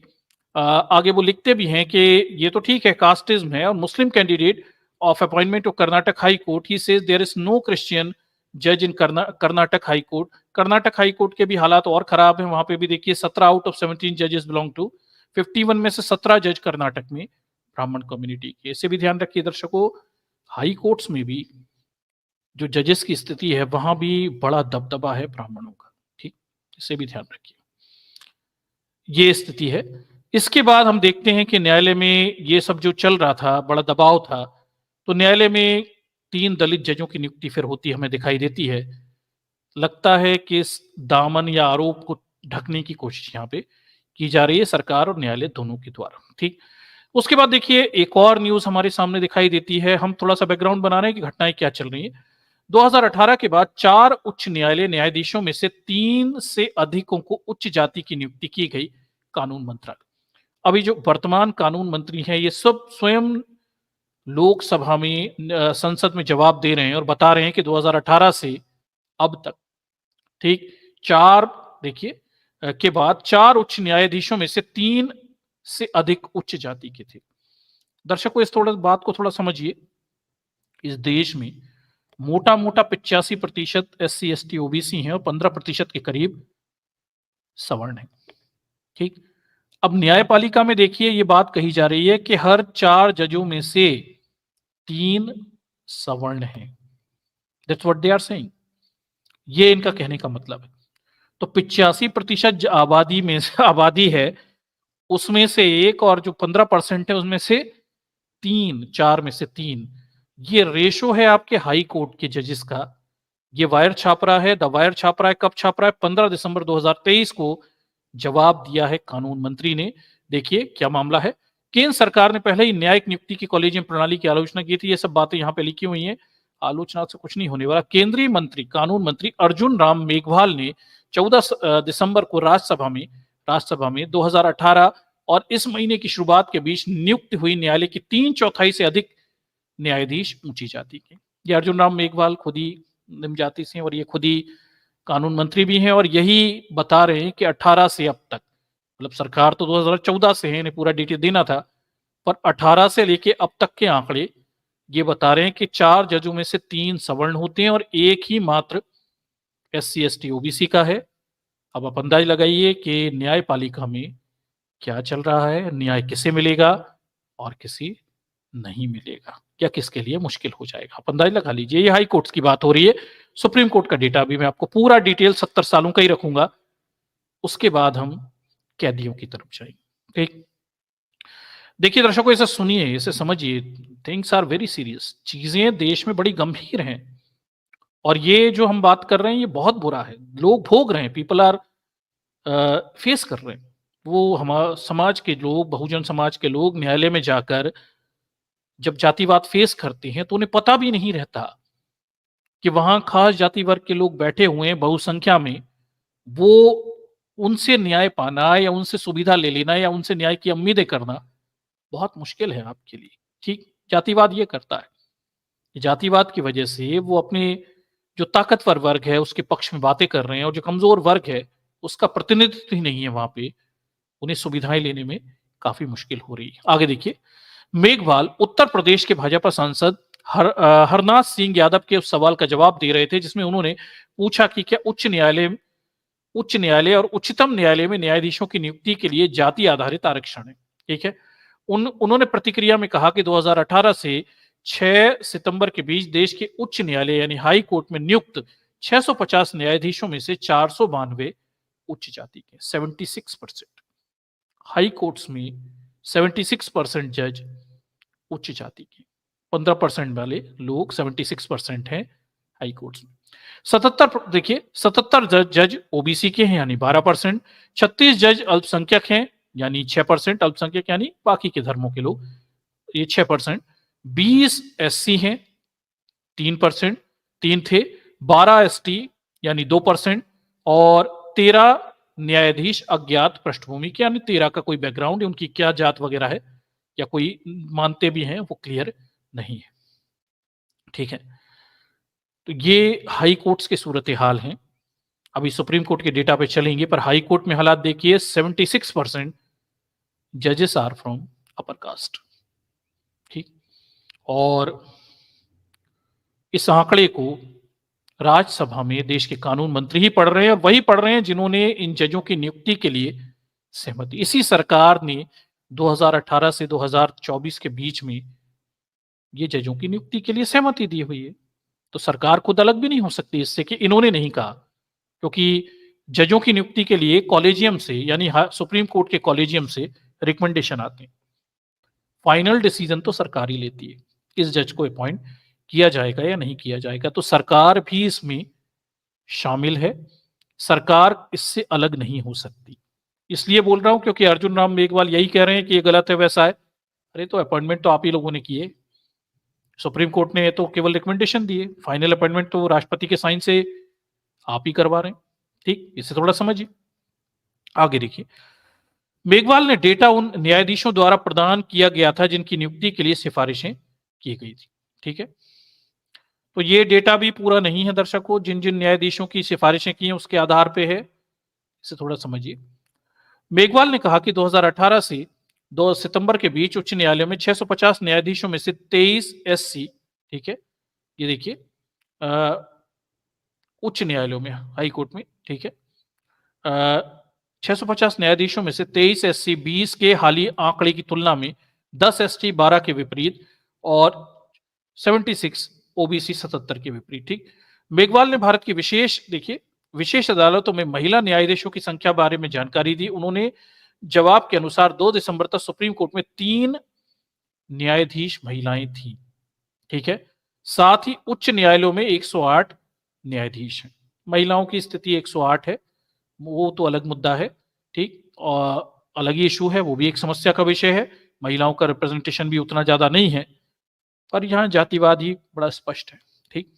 S1: आगे वो लिखते भी हैं कि ये तो ठीक है कास्टिज्म है, और Muslim candidate of appointment to Karnataka High Court, he says there is no Christian जज in Karnataka High Court. Karnataka High Court के भी हालात और खराब हैं। वहां पे भी देखिए 17 आउट ऑफ 17 जजेस बिलोंग टू 51 में से 17 जज कर्नाटक में ब्राह्मण कम्युनिटी के। इसे भी ध्यान रखिए दर्शकों, हाई कोर्ट्स में भी जो जजेस की स्थिति है वहां भी बड़ा दबदबा है ब्राह्मणों का। ठीक, इसे भी ध्यान रखिए। ये स्थिति है। इसके बाद हम देखते हैं कि न्यायालय में ये सब जो चल रहा था, बड़ा दबाव था, तो न्यायालय में 3 दलित जजों की नियुक्ति फिर होती हमें दिखाई देती है। लगता है कि इस दामन या आरोप को ढकने की कोशिश यहाँ पे की जा रही है सरकार और न्यायालय दोनों के द्वारा, ठीक। उसके बाद देखिए एक और न्यूज़ हमारे सामने दिखाई देती है। हम थोड़ा-सा बैकग्राउंड बना रहे हैं कि घटनाएँ क्या चल रही हैं। 2018 के बाद 4 उच्च न्यायालय न्यायाधीशों में से 3 से अधिकों को उच्च जाति की नियुक्ति की गई, कानून मंत्रालय। अभी जो वर्तमान कानून मंत्री हैं, ये सब स्वयं लोकसभा में संसद में जवाब दे रहे हैं और बता रहे हैं कि 2018 से अब तक, ठीक, 4 देखिए के बाद 4 उच्च न्यायाधीशों में से 3 से अधिक उच्च जाति के थे। दर्शकों, इस थोड़ा बात को थोड़ा समझिए। इस देश में मोटा-मोटा 85% एससी, एसटी, ओबीसी हैं और 15% के करीब सवर्ण हैं, ठीक। अब न्यायपालिका में देखिए ये बात कही जा रही है कि हर 4 जजों में से 3 सवर्ण हैं। That's what they are saying. ये इनका कहने का मतलब है। तो 85% आबादी में से आबादी है, उसमें से 1 और जो 15% है उसमें से 3, 4 में से 3, ये रेशो है आपके हाई कोर्ट के जजेस का। ये वायर छाप रहा है, द वायर छाप रहा है। कब छाप रहा है? 15 दिसंबर 2023 को जवाब दिया है कानून मंत्री ने। देखिए क्या मामला है। केंद्र सरकार ने पहले ही न्यायिक नियुक्ति की कॉलेजियम प्रणाली की आलोचना की थी। ये सब बातें यहाँ पे लिखी हुई हैं। आलोचना से कुछ नहीं होने वाला। केंद्रीय मंत्री, कानून मंत्री अर्जुन राम मेघवाल ने 14 दिसंबर को राज्यसभा में 2018 और इस महीने की शुरुआत के बीच नियुक्त हुई न्यायालय की 3/4 से अधिक न्यायाधीश ऊंची जाति के। ये अर्जुन राम मेघवाल खुद ही निम्न जाति से हैं और ये खुद ही कानून मंत्री भी हैं और यही बता रहे हैं कि 18 से अब तक, मतलब सरकार तो 2014 से है, इन्हें पूरा डिटेल देना था, पर 18 से लेके अब तक के आंकड़े ये बता रहे हैं कि 4 जजों में से 3 सवर्ण होते हैं और एक ही मात्र एससी, एसटी, ओबीसी का है। अब आप अंदाज लगाइए कि न्यायपालिका में क्या चल रहा है, न्याय किसे मिलेगा और किसे नहीं मिलेगा, या किसके लिए मुश्किल हो जाएगा। आप अंदाज लगा लीजिए। ये हाई कोर्ट्स की बात हो रही है। सुप्रीम कोर्ट का डेटा अभी मैं आपको पूरा डिटेल 70 सालों का ही रखूंगा। उसके बाद हम कैदियों की तरफ जाएंगे, ठीक। देखिए दर्शकों, इसे सुनिए, इसे समझिए। Things are very serious. चीजें देश में बड़ी गंभीर हैं और ये जो हम बात कर रहे हैं ये बहुत बुरा है। लोग भोग रहे हैं, पीपल आर फेस कर रहे हैं। वो हमारे समाज के लोग, बहुजन समाज के लोग न्यायालय में जाकर जब जातिवाद फेस करते हैं तो उन्हें पता भी नहीं रहता कि वहां खास जाति वर्ग के लोग बैठे हुए हैं बहुसंख्या में। वो उनसे न्याय पाना या उनसे सुविधा ले लेना या उनसे न्याय की उम्मीदें करना बहुत मुश्किल है आपके लिए, ठीक। जातिवाद ये करता है। जातिवाद की वजह से वो अपने जो ताकतवर वर्ग है उसके पक्ष में बातें कर रहे हैं और जो कमजोर वर्ग है उसका प्रतिनिधित्व ही नहीं है वहां पे, उन्हें सुविधाएं लेने में काफी मुश्किल हो रही है। आगे देखिए, मेघवाल उत्तर प्रदेश के भाजपा सांसद हरनाथ सिंह यादव के उस सवाल का जवाब दे रहे थे जिसमें उन्होंने पूछा कि क्या उच्च न्यायालय और उच्चतम न्यायालय में न्यायाधीशों की नियुक्ति के लिए जाति आधारित आरक्षण है, ठीक है। उन्होंने प्रतिक्रिया में कहा कि 2018 से 6 सितंबर के बीच देश के उच्च न्यायालय यानी हाई कोर्ट में नियुक्त 650 न्यायाधीशों में से 492 उच्च जाति के, 76%। हाई कोर्ट्स में 76% जज उच्च जाति के, 15% वाले लोग 76% हैं हाई कोर्ट्स में। 77 जज ओबीसी के हैं यानी 12%, 36 जज अल्पसंख्यक हैं यानी 6%, अल्पसंख्यक यानी बाकी के धर्मों के लोग, ये 6%, 20 एससी हैं 3%, 3 थे, 12 एसटी यानी 2% और 13 न्यायाधीश अज्ञात पृष्ठभूमि के यानी 13 का कोई बैकग्राउंड, उनकी क्या जात वगैरह है या कोई मानते भी हैं वो क्लियर नहीं है, ठीक है। तो ये हाई कोर्ट्स के सूरत हाल हैं। अभी सुप्रीम कोर्ट के डेटा पे चलेंगे, पर हाई कोर्ट में हालात देखिए, 76% जजेस आर फ्रॉम अपर कास्ट, ठीक। और इस आंकड़े को राज्यसभा में देश के कानून मंत्री ही पढ़ रहे हैं और वही पढ़ रहे हैं जिन्होंने इन जजों की नियुक्ति के लिए सहमति, इसी सरकार ने 2018 से 2024 के बीच में ये जजों की नियुक्ति के लिए सहमति दी हुई है। तो सरकार खुद अलग भी नहीं हो सकती इससे कि इन्होंने नहीं कहा, क्योंकि जजों की नियुक्ति के लिए कॉलेजियम से यानी सुप्रीम कोर्ट के कॉलेजियम से रिकमेंडेशन आते हैं। फाइनल डिसीजन तो सरकार ही लेती है, इस जज को अपॉइंट किया जाएगा या नहीं किया जाएगा। तो सरकार भी इसमें शामिल है, सरकार इससे अलग नहीं हो सकती। इसलिए बोल रहा हूं क्योंकि अर्जुन राम मेघवाल यही कह रहे हैं कि ये गलत है, वैसा है। अरे तो अपॉइंटमेंट तो आप ही लोगों ने किए, सुप्रीम कोर्ट ने तो केवल रिकमेंडेशन दिए, फाइनल अपॉइंटमेंट तो राष्ट्रपति के साइन से आप ही करवा रहे हैं। ठीक, इसे थोड़ा समझिए। आगे देखिए, मेघवाल ने डेटा उन न्यायाधीशों द्वारा प्रदान किया गया था जिनकी नियुक्ति के लिए सिफारिशें की गई थी। ठीक है, तो ये डेटा भी पूरा नहीं है दर्शकों, जिन जिन न्यायाधीशों की सिफारिशें की हैं उसके आधार पे है, इसे थोड़ा समझिए। मेघवाल ने कहा कि 2018 से 2 सितंबर के बीच उच्च न्यायालयों में 650 न्यायाधीशों में से 23 एससी, ठीक है, ये देखिए, उच्च न्यायालयों में, हाई कोर्ट में, ठीक है, 650 न्यायाधीशों में से 23 एससी 20 के हालिया आंकड़े की तुलना में 10 एसटी 12 के विपरीत और 76 ओबीसी 77 के विपरीत। ठीक, मेघवाल ने भारत की विशेष, देखिए, विशेष अदालतों में महिला न्यायाधीशों की संख्या बारे में जानकारी दी। उन्होंने जवाब के अनुसार 2 दिसंबर तक सुप्रीम कोर्ट में 3 न्यायाधीश महिलाएं थी। ठीक है, साथ ही उच्च न्यायालयों में 108 न्यायाधीश हैं। महिलाओं की स्थिति 108 है, वो तो अलग मुद्दा है। ठीक, और अलग ही इशू है, वो भी एक समस्या का विषय है। महिलाओं का रिप्रेजेंटेशन भी उतना ज्यादा नहीं है, पर यहां जातिवाद ही बड़ा स्पष्ट है। ठीक,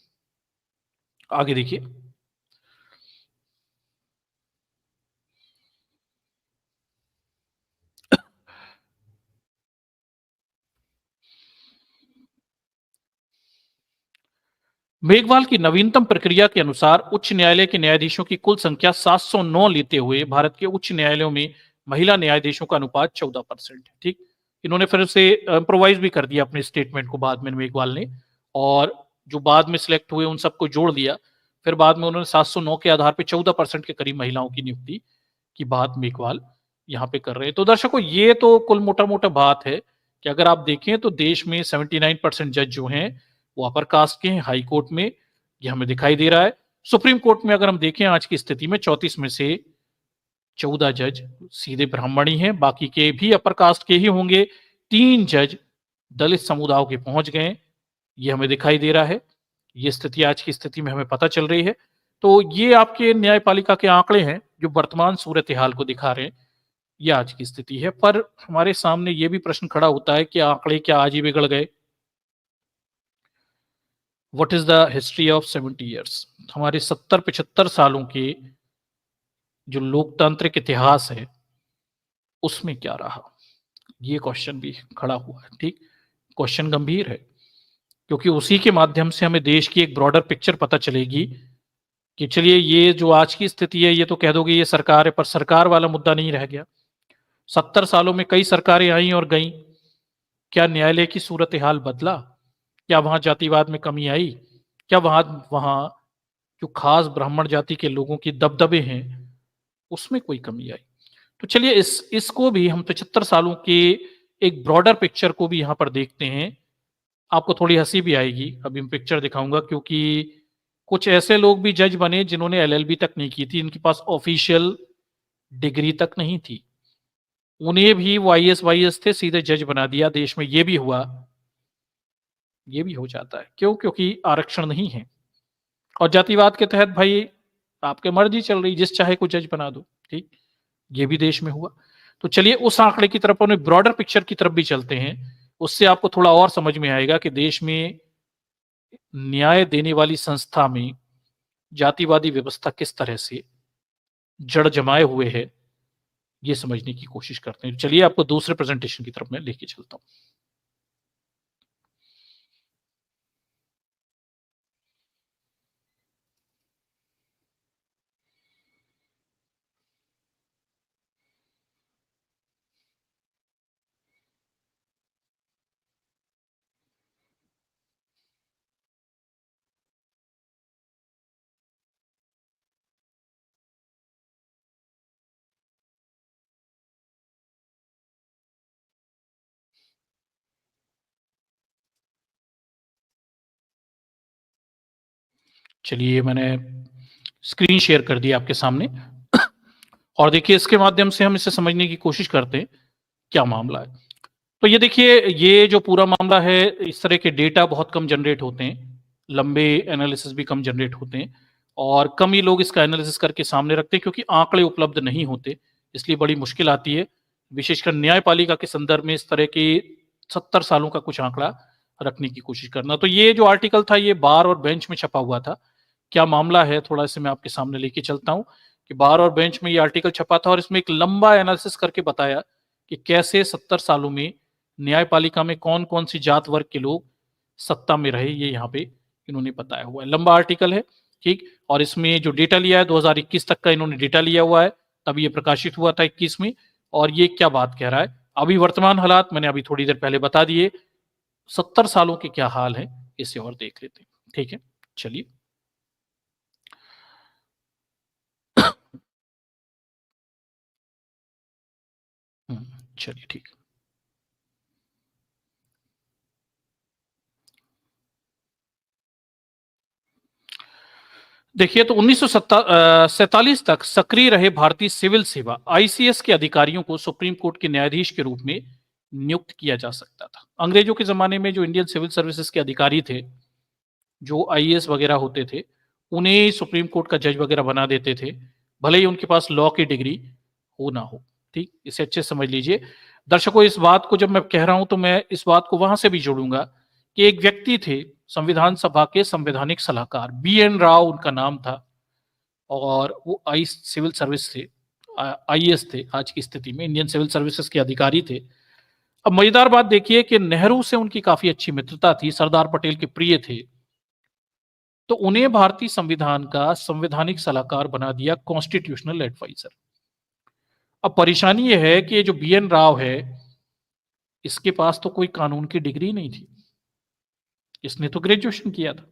S1: आगे देखिए, मेघवाल की नवीनतम प्रक्रिया के अनुसार उच्च न्यायालय के न्यायाधीशों की कुल संख्या 709 लेते हुए भारत के उच्च न्यायालयों में महिला न्यायाधीशों का अनुपात 14% है। ठीक, इन्होंने फिर से इम्प्रोवाइज भी कर दिया अपने स्टेटमेंट को बाद में मेघवाल ने, और जो बाद में सिलेक्ट हुए उन सबको जोड़ दिया। फिर बाद में उन्होंने 709 के आधार पर 14% के करीब महिलाओं की नियुक्ति की बात मेघवाल यहाँ पे कर रहे हैं। तो दर्शकों, ये तो कुल मोटा मोटा बात है कि अगर आप देखें तो देश में 79% जज जो हैं वो अपर कास्ट के हैं हाई कोर्ट में, ये हमें दिखाई दे रहा है। सुप्रीम कोर्ट में अगर हम देखें आज की स्थिति में 34 में से 14 जज सीधे ब्राह्मण ही हैं, बाकी के भी अपर कास्ट के ही होंगे। 3 जज दलित समुदायों के पहुंच गए, ये हमें दिखाई दे रहा है। ये स्थिति आज की स्थिति में हमें पता चल रही है। तो ये आपके न्यायपालिका के आंकड़े हैं जो वर्तमान सूरत हाल को दिखा रहे हैं, ये आज की स्थिति है। पर हमारे सामने ये भी प्रश्न खड़ा होता है कि आंकड़े क्या आज ही बिगड़ गए? What is the history of 70 years? हमारे 70-75 सालों के जो लोकतांत्रिक इतिहास है उसमें क्या रहा? ये क्वेश्चन भी खड़ा हुआ है। ठीक, क्वेश्चन गंभीर है, क्योंकि उसी के माध्यम से हमें देश की एक ब्रॉडर पिक्चर पता चलेगी कि चलिए ये जो आज की स्थिति है ये तो कह दोगे ये सरकार है, पर सरकार वाला मुद्दा नहीं रह गया। 70 सालों में कई सरकारें आई और गईं, क्या न्यायालय की सूरत हाल बदला? क्या वहां जातिवाद में कमी आई? क्या वहां वहां जो खास ब्राह्मण जाति के लोगों की दबदबे हैं उसमें कोई कमी आई? तो चलिए इसको भी हम 75 सालों के एक ब्रॉडर पिक्चर को भी यहां पर देखते हैं। आपको थोड़ी हंसी भी आएगी, अभी मैं पिक्चर दिखाऊंगा, क्योंकि कुछ ऐसे लोग भी जज बने जिन्होंने एलएलबी तक नहीं की थी, इनके पास ऑफिशियल डिग्री तक नहीं थी, उन्हें भी वो आईएएस वाईएएस थे, सीधे जज बना दिया। देश में ये भी हुआ, ये भी हो जाता है। क्यों? क्योंकि आरक्षण नहीं है, और जातिवाद के तहत भाई आपके मर्जी चल रही, जिस चाहे को जज बना दो। ठीक, ये भी देश में हुआ। तो चलिए उस आंकड़े की तरफ और ब्रॉडर पिक्चर की तरफ भी चलते हैं, उससे आपको थोड़ा और समझ में आएगा कि देश में न्याय देने वाली संस्था में जातिवादी व्यवस्था किस तरह से जड़ जमाए हुए है, ये समझने की कोशिश करते हैं। चलिए आपको दूसरे प्रेजेंटेशन की तरफ मैं लेके चलता हूं। चलिए मैंने स्क्रीन शेयर कर दी आपके सामने। और देखिए इसके माध्यम से हम इसे समझने की कोशिश करते हैं क्या मामला है। तो ये देखिए ये जो पूरा मामला है, इस तरह के डेटा बहुत कम जनरेट होते हैं, लंबे एनालिसिस भी कम जनरेट होते हैं और कम ही लोग इसका एनालिसिस करके सामने रखते हैं क्योंकि आंकड़े उपलब्ध नहीं होते, इसलिए बड़ी मुश्किल आती है विशेषकर न्यायपालिका के संदर्भ में इस तरह के 70 सालों का कुछ आंकड़ा रखने की कोशिश करना। तो ये जो आर्टिकल था ये बार और बेंच में छपा हुआ था। क्या मामला है थोड़ा इसे मैं आपके सामने लेके चलता हूं कि बार और बेंच में ये आर्टिकल छपा था और इसमें एक लंबा एनालिसिस करके बताया कि कैसे 70 सालों में न्यायपालिका में कौन कौन सी जात वर्ग के लोग सत्ता में रहे, ये यहाँ पे इन्होंने बताया हुआ है। लंबा आर्टिकल है, ठीक। और इसमें जो डेटा लिया है 2021 तक का इन्होंने डेटा लिया हुआ है, तब ये प्रकाशित हुआ था 21 में। और ये क्या बात कह रहा है, अभी वर्तमान हालात मैंने अभी थोड़ी देर पहले बता दिए, 70 सालों के क्या हाल है इसे और देख लेते हैं, ठीक है। चलिए चलिए ठीक। देखिए तो 1947 तक सक्रिय रहे भारतीय सिविल सेवा आईसीएस के अधिकारियों को सुप्रीम कोर्ट के न्यायाधीश के रूप में नियुक्त किया जा सकता था। अंग्रेजों के जमाने में जो इंडियन सिविल सर्विसेज के अधिकारी थे, जो आईएएस वगैरह होते थे, उन्हें सुप्रीम कोर्ट का जज वगैरह बना देते थे, भले ही उनके पास लॉ की डिग्री हो ना हो। ठीक, इसे अच्छे समझ लीजिए दर्शकों। इस बात को जब मैं कह रहा हूं तो मैं इस बात को वहां से भी जोड़ूंगा कि एक व्यक्ति थे संविधान सभा के संवैधानिक सलाहकार, बीएन राव उनका नाम था और वो आई सिविल सर्विस थे, आईएएस थे आज की स्थिति में, इंडियन सिविल सर्विसेज के अधिकारी थे। अब मजेदार बात देखिए कि नेहरू से उनकी काफी अच्छी मित्रता थी, सरदार पटेल के प्रिय थे, तो उन्हें भारतीय संविधान का संवैधानिक सलाहकार बना दिया, कॉन्स्टिट्यूशनल एडवाइजर। अब परेशानी यह है कि जो बीएन राव है इसके पास तो कोई कानून की डिग्री नहीं थी, इसने तो ग्रेजुएशन किया था।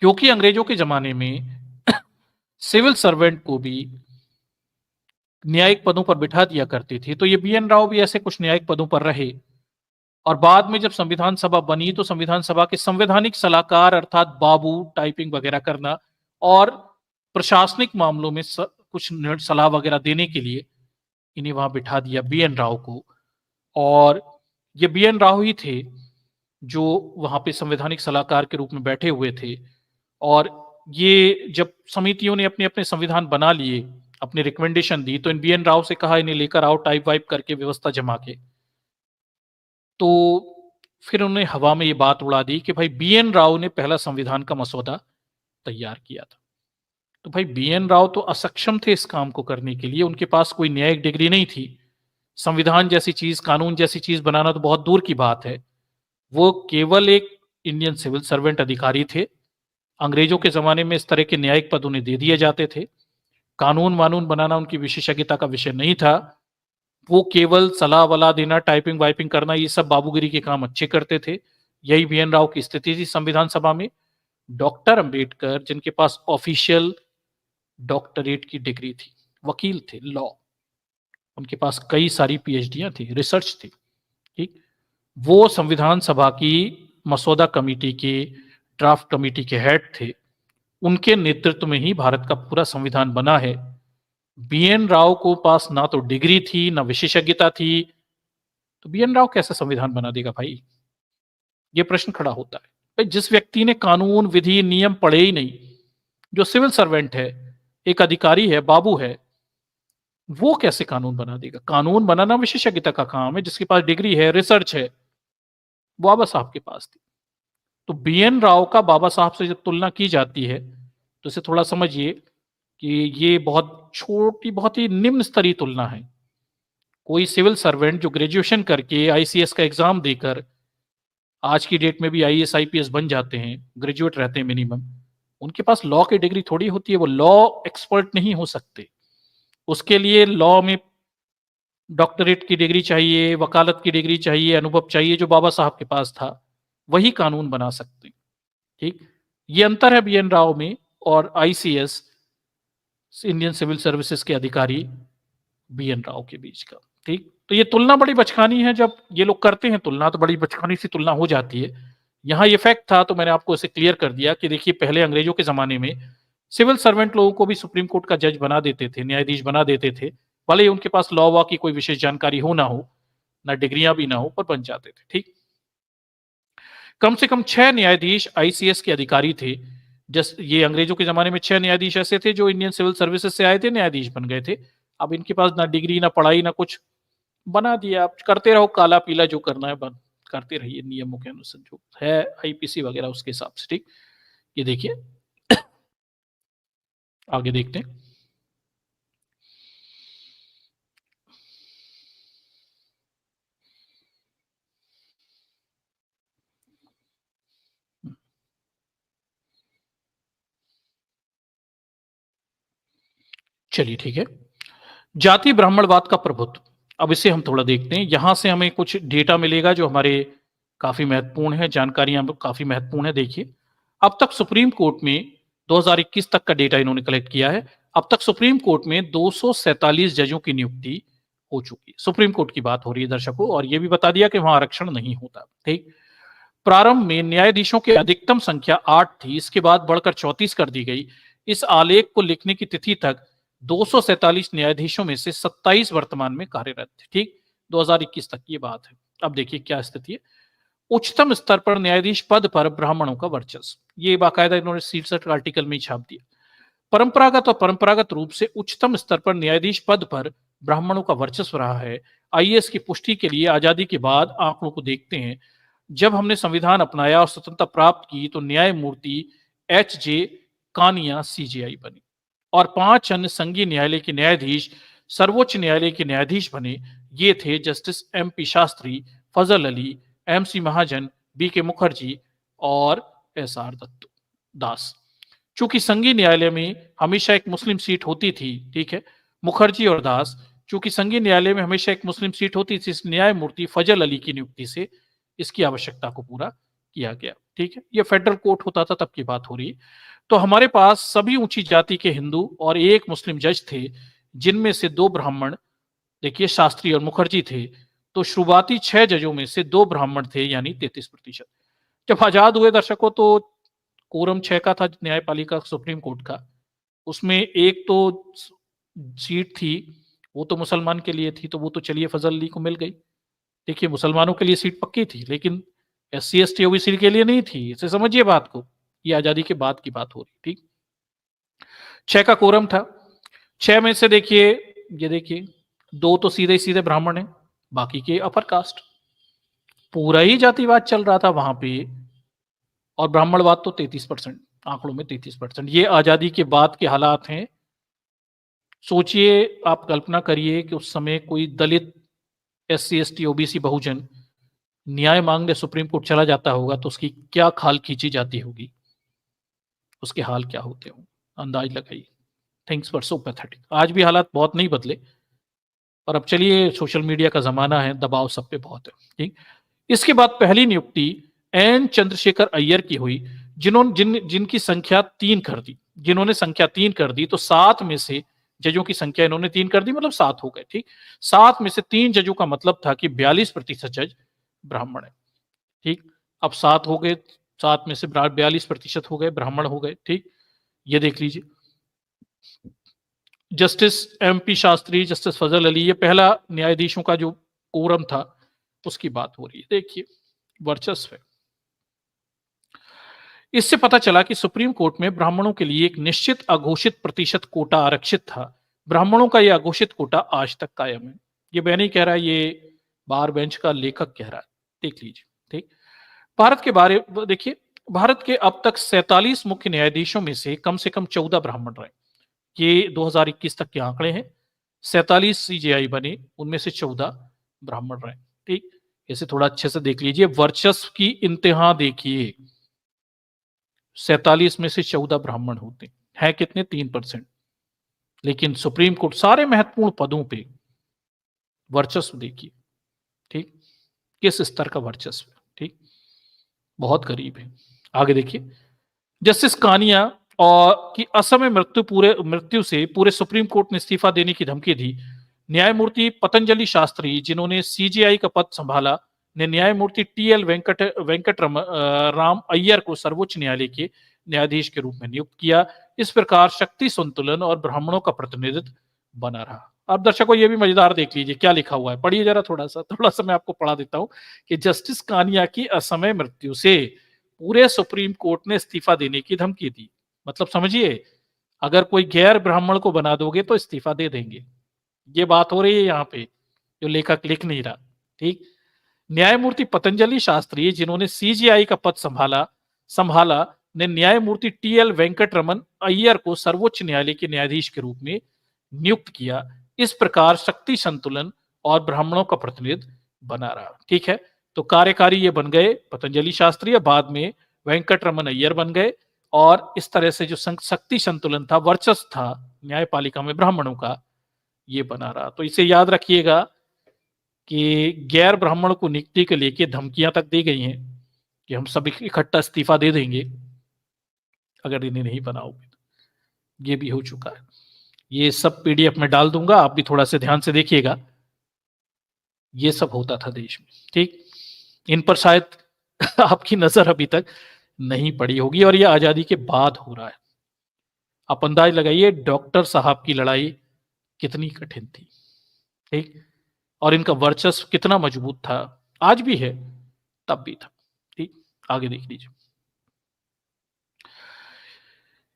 S1: क्योंकि अंग्रेजों के जमाने में सिविल सर्वेंट को भी न्यायिक पदों पर बिठा दिया करती थी, तो ये बीएन राव भी ऐसे कुछ न्यायिक पदों पर रहे और बाद में जब संविधान सभा बनी तो संविधान सभा के संवैधानिक सलाहकार अर्थात बाबू, टाइपिंग वगैरह करना और प्रशासनिक मामलों में कुछ सलाह वगैरह देने के लिए इन्हें वहां बिठा दिया बीएन राव को। और ये बीएन राव ही थे जो वहां पे संवैधानिक सलाहकार के रूप में बैठे हुए थे। और ये जब समितियों ने अपने अपने संविधान बना लिए, अपनी रिकमेंडेशन दी, तो इन बीएन राव से कहा इन्हें लेकर आओ टाइप वाइप करके व्यवस्था जमा के। तो फिर उन्होंने हवा में ये बात उड़ा दी कि भाई बीएन राव ने पहला संविधान का मसौदा तैयार किया था। तो भाई बीएन राव तो असक्षम थे इस काम को करने के लिए, उनके पास कोई न्यायिक डिग्री नहीं थी। संविधान जैसी चीज, कानून जैसी चीज बनाना तो बहुत दूर की बात है। वो केवल एक इंडियन सिविल सर्वेंट अधिकारी थे। अंग्रेजों के जमाने में इस तरह के न्यायिक पद उन्हें दे दिए जाते थे। कानून वानून बनाना उनकी विशेषज्ञता का विषय नहीं था। वो केवल सलाह वलाह देना, टाइपिंग वाइपिंग करना, ये सब बाबूगिरी के काम अच्छे करते थे। यही बीएन राव की स्थिति थी संविधान सभा में। डॉक्टर अंबेडकर जिनके पास ऑफिशियल डॉक्टरेट की डिग्री थी, वकील थे, लॉ, उनके पास कई सारी पीएचडियां थी, रिसर्च थी, ठीक, वो संविधान सभा की मसौदा कमेटी के, ड्राफ्ट कमेटी के हेड थे। उनके नेतृत्व में ही भारत का पूरा संविधान बना है। बीएन राव को पास ना तो डिग्री थी ना विशेषज्ञता थी, तो बीएन राव कैसे संविधान बना देगा भाई? ये प्रश्न खड़ा होता है। भाई जिस व्यक्ति ने कानून, विधि, नियम पढ़े ही नहीं, जो सिविल सर्वेंट है, एक अधिकारी है, बाबू है, वो कैसे कानून बना देगा? कानून बनाना विशेषज्ञता का काम है, जिसके पास डिग्री है, रिसर्च है, बाबा साहब के पास थी। तो बीएन राव का बाबा साहब से जब तुलना की जाती है तो इसे थोड़ा समझिए कि ये बहुत छोटी, बहुत ही निम्न स्तरीय तुलना है। कोई सिविल सर्वेंट जो ग्रेजुएशन करके आईसीएस का एग्जाम देकर, आज की डेट में भी आईएएस आईपीएस बन जाते हैं, ग्रेजुएट रहते हैं मिनिमम, उनके पास लॉ की डिग्री थोड़ी होती है, वो लॉ एक्सपर्ट नहीं हो सकते। उसके लिए लॉ में डॉक्टरेट की डिग्री चाहिए, वकालत की डिग्री चाहिए, अनुभव चाहिए, जो बाबा साहब के पास था। वही कानून बना सकते। ठीक, ये अंतर है बीएन राव में और आईसीएस, इंडियन सिविल सर्विसेज के अधिकारी बीएन राव के बीच का। ठीक, तो ये तुलना बड़ी बचकानी है। जब ये लोग करते हैं तुलना तो बड़ी बचकानी सी तुलना हो जाती है। यहां ये फैक्ट था तो मैंने आपको इसे क्लियर कर दिया कि देखिए पहले अंग्रेजों के जमाने में सिविल सर्वेंट लोगों को भी सुप्रीम कोर्ट का जज बना देते थे, न्यायाधीश बना देते थे, भले ही उनके पास लॉ की कोई विशेष जानकारी हो ना हो, ना डिग्रियां भी ना हो, पर बन जाते थे। ठीक, कम से कम 6 न्यायाधीश आईसीएस के अधिकारी थे। ये अंग्रेजों के जमाने में 6 न्यायाधीश ऐसे थे जो इंडियन सिविल सर्विसेज से आए थे, न्यायाधीश बन गए थे। अब इनके पास ना डिग्री, ना पढ़ाई, ना कुछ, बना दिया। आप करते रहो काला पीला जो करना है, बंद करते रहिए नियमों के अनुसार जो है, आईपीसी वगैरह उसके हिसाब से। ठीक, ये देखिए आगे देखते हैं। चलिए ठीक है, जाति ब्राह्मणवाद का प्रभुत्व, अब इसे हम थोड़ा देखते हैं। यहां से हमें कुछ डेटा मिलेगा जो हमारे काफी महत्वपूर्ण है, जानकारियां काफी महत्वपूर्ण है। देखिए, अब तक सुप्रीम कोर्ट में 2021 तक का डेटा इन्होंने कलेक्ट किया है। अब तक सुप्रीम कोर्ट में 247 जजों की नियुक्ति हो चुकी है। सुप्रीम कोर्ट की बात हो रही है दर्शकों, और यह भी बता दिया कि वहां आरक्षण नहीं होता। ठीक, प्रारंभ में न्यायाधीशों की अधिकतम संख्या 8 थी, इसके बाद बढ़कर 34 कर दी गई। इस आलेख को लिखने की तिथि तक 247 न्यायाधीशों में से 27 वर्तमान में कार्यरत थे। ठीक, 2021 तक ये बात है। अब देखिए क्या स्थिति है। उच्चतम स्तर पर न्यायाधीश पद पर ब्राह्मणों का वर्चस्व, ये बाकायदा इन्होंने 67 आर्टिकल में ही छाप दिया। परंपरागत रूप से उच्चतम स्तर पर न्यायाधीश पद पर ब्राह्मणों का वर्चस्व रहा है। आईएएस की पुष्टि के लिए आजादी के बाद आंकड़ों को देखते हैं। जब हमने संविधान अपनाया और स्वतंत्रता प्राप्त की तो न्यायमूर्ति एच.जे. कानिया सीजेआई बने और 5 अन्य संघीय न्यायालय के न्यायाधीश सर्वोच्च न्यायालय के न्यायाधीश बने। ये थे जस्टिस एम.पी. शास्त्री, फजल अली, एम.सी. महाजन, बी.के. मुखर्जी और एस.आर. दास। चूंकि संघीय न्यायालय में हमेशा एक मुस्लिम सीट होती थी, ठीक है, मुखर्जी और दास, चूंकि संघीय न्यायालय में हमेशा एक मुस्लिम सीट होती थी, इस न्यायमूर्ति फजल अली की नियुक्ति से इसकी आवश्यकता को पूरा किया गया। ठीक है, यह फेडरल कोर्ट होता था तब की बात हो रही है। तो हमारे पास सभी ऊंची जाति के हिंदू और एक मुस्लिम जज थे, जिनमें से 2 ब्राह्मण, देखिए शास्त्री और मुखर्जी थे। तो शुरुआती 6 जजों में से 2 ब्राह्मण थे, यानी 33%। जब आजाद हुए दर्शकों तो कोरम 6 का था न्यायपालिका सुप्रीम कोर्ट का, उसमें एक तो सीट थी, वो तो मुसलमान के लिए थी, तो वो तो चलिए फजल अली को मिल गई। देखिए, मुसलमानों के लिए सीट पक्की थी, लेकिन SC ST OBC के लिए नहीं थी। इसे समझिए बात को, ये आजादी के बाद की बात हो रही। ठीक, 6 का कोरम था। 6 में से देखिए, ये देखिए 2 तो सीधे सीधे ब्राह्मण है, बाकी के अपर कास्ट। पूरा ही जातिवाद चल रहा था वहां पे, और ब्राह्मणवाद तो 33%, आंकड़ों में 33%। ये आजादी के बाद के हालात हैं। सोचिए, आप कल्पना करिए कि उस समय कोई दलित, SC ST OBC बहुजन न्याय मांगने सुप्रीम कोर्ट चला जाता होगा तो उसकी क्या खाल खींची जाती होगी, उसके हाल क्या होते होंगे, अंदाज लगाइए। Things were so pathetic. आज भी हालात बहुत नहीं बदले, और अब चलिए सोशल मीडिया का जमाना है, दबाव सब पे बहुत है। ठीक, इसके बाद पहली नियुक्ति एन चंद्रशेखर अय्यर की हुई, जिनकी संख्या 3 कर दी। जिन्होंने संख्या 3 कर दी, तो 7 में से जजों की संख्या इन्होंने 3 कर दी, मतलब 7 हो गए। ठीक, 7 में से 3 जजों का मतलब था कि 42% जज ब्राह्मण है। ठीक, अब 7 हो गए, 7 में से 42% हो गए, ब्राह्मण हो गए। ठीक, ये देख लीजिए। Justice M P. Shastri, justice Fazal Ali, ये पहला न्यायाधीशों का जो कोरम था उसकी बात हो रही है। देखिए, वर्चस्व है। इससे पता चला कि सुप्रीम कोर्ट में ब्राह्मणों के लिए एक निश्चित अघोषित प्रतिशत कोटा आरक्षित था। ब्राह्मणों का यह अघोषित कोटा आज तक कायम है। ये मैं नहीं कह रहा, ये बार बेंच का लेखक कह रहा है, देख लीजिए। ठीक, भारत के बारे देखिए, भारत के अब तक 47 मुख्य न्यायाधीशों में से कम 14 ब्राह्मण रहे। ये 2021 तक के आंकड़े हैं। 47 CJI बने, उनमें से 14 ब्राह्मण रहे। ठीक, इसे थोड़ा अच्छे से देख लीजिए, वर्चस्व की इंतहा देखिए। 47 में से 14 ब्राह्मण होते हैं, कितने? 3%। लेकिन सुप्रीम कोर्ट सारे महत्वपूर्ण पदों पे वर्चस्व देखिए। ठीक, किस स्तर का वर्चस्व है। ठीक, बहुत करीब है। आगे देखिए, जस्टिस कानिया और की असमय मृत्यु से पूरे सुप्रीम कोर्ट ने इस्तीफा देने की धमकी दी। न्यायमूर्ति पतंजलि शास्त्री, जिन्होंने CJI का पद संभाला, ने न्यायमूर्ति टी.एल. राम अय्यर को सर्वोच्च न्यायालय के न्यायाधीश के रूप में नियुक्त किया। इस प्रकार शक्ति संतुलन और ब्राह्मणों का प्रतिनिधित्व बना रहा। अब दर्शकों ये भी मजेदार देख लीजिए क्या लिखा हुआ है, पढ़िए जरा थोड़ा सा मैं आपको पढ़ा देता हूं कि जस्टिस कानिया की असमय मृत्यु से पूरे सुप्रीम कोर्ट ने इस्तीफा देने की धमकी दी। मतलब समझिए, अगर कोई गैर ब्राह्मण को बना दोगे तो इस्तीफा दे देंगे। ये बात हो रही है यहाँ पे, जो लेखक लिख नहीं रहा। ठीक, न्यायमूर्ति पतंजलि शास्त्री जिन्होंने सीजीआई का पद संभाला ने न्यायमूर्ति टी.एल. वेंकटरमन अय्यर को सर्वोच्च न्यायालय के न्यायाधीश के रूप में नियुक्त किया। इस प्रकार शक्ति संतुलन और ब्राह्मणों का प्रतिनिधित्व बना रहा। ठीक है, तो कार्यकारी ये बन गए पतंजलि शास्त्री, बाद में वेंकटरमन अय्यर बन गए, और इस तरह से जो शक्ति संतुलन था, वर्चस्व था न्यायपालिका में ब्राह्मणों का, ये बना रहा। तो इसे याद रखिएगा कि गैर ब्राह्मण को नियुक्ति के लेके धमकियां तक दी गई हैं कि हम सब इकट्ठा इस्तीफा दे देंगे अगर इन्हें नहीं बनाओगे। ये भी हो चुका है। ये सब पीडीएफ में डाल दूंगा, आप भी थोड़ा से ध्यान से देखिएगा। ये सब होता था देश में। ठीक, इन पर शायद आपकी नजर अभी तक नहीं पड़ी होगी, और ये आजादी के बाद हो रहा है। आप अंदाज लगाइए डॉक्टर साहब की लड़ाई कितनी कठिन थी। ठीक, और इनका वर्चस्व कितना मजबूत था, आज भी है, तब भी था। ठीक, आगे देख लीजिए।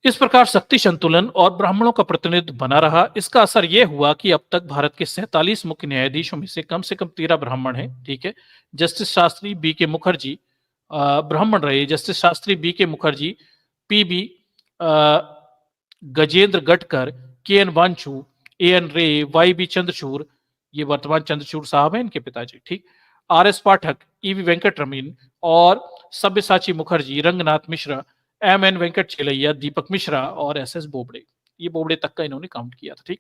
S1: इस प्रकार शक्ति संतुलन और ब्राह्मणों का प्रतिनिधित्व बना रहा। इसका असर यह हुआ कि अब तक भारत के 47 मुख्य न्यायाधीशों में से कम 13 ब्राह्मण हैं। ठीक है, justice Shastri B K Mukherjee ब्राह्मण रहे। Justice Shastri B K Mukherjee, PB. Gajendragadkar, KN. Wanchoo, AN. Ray, YV. Chandrachud, ये वर्तमान चंद्रचूड़ साहब हैं, इनके पिताजी। ठीक, आर.एस. पाठक, ई.वी. वेंकटरमन और सब्यसाची मुखर्जी, रंगनाथ मिश्रा, एम.एन. वेंकट चेलैया, दीपक मिश्रा और एस.एस. बोबड़े। ये बोबड़े तक का इन्होंने काउंट किया था। ठीक,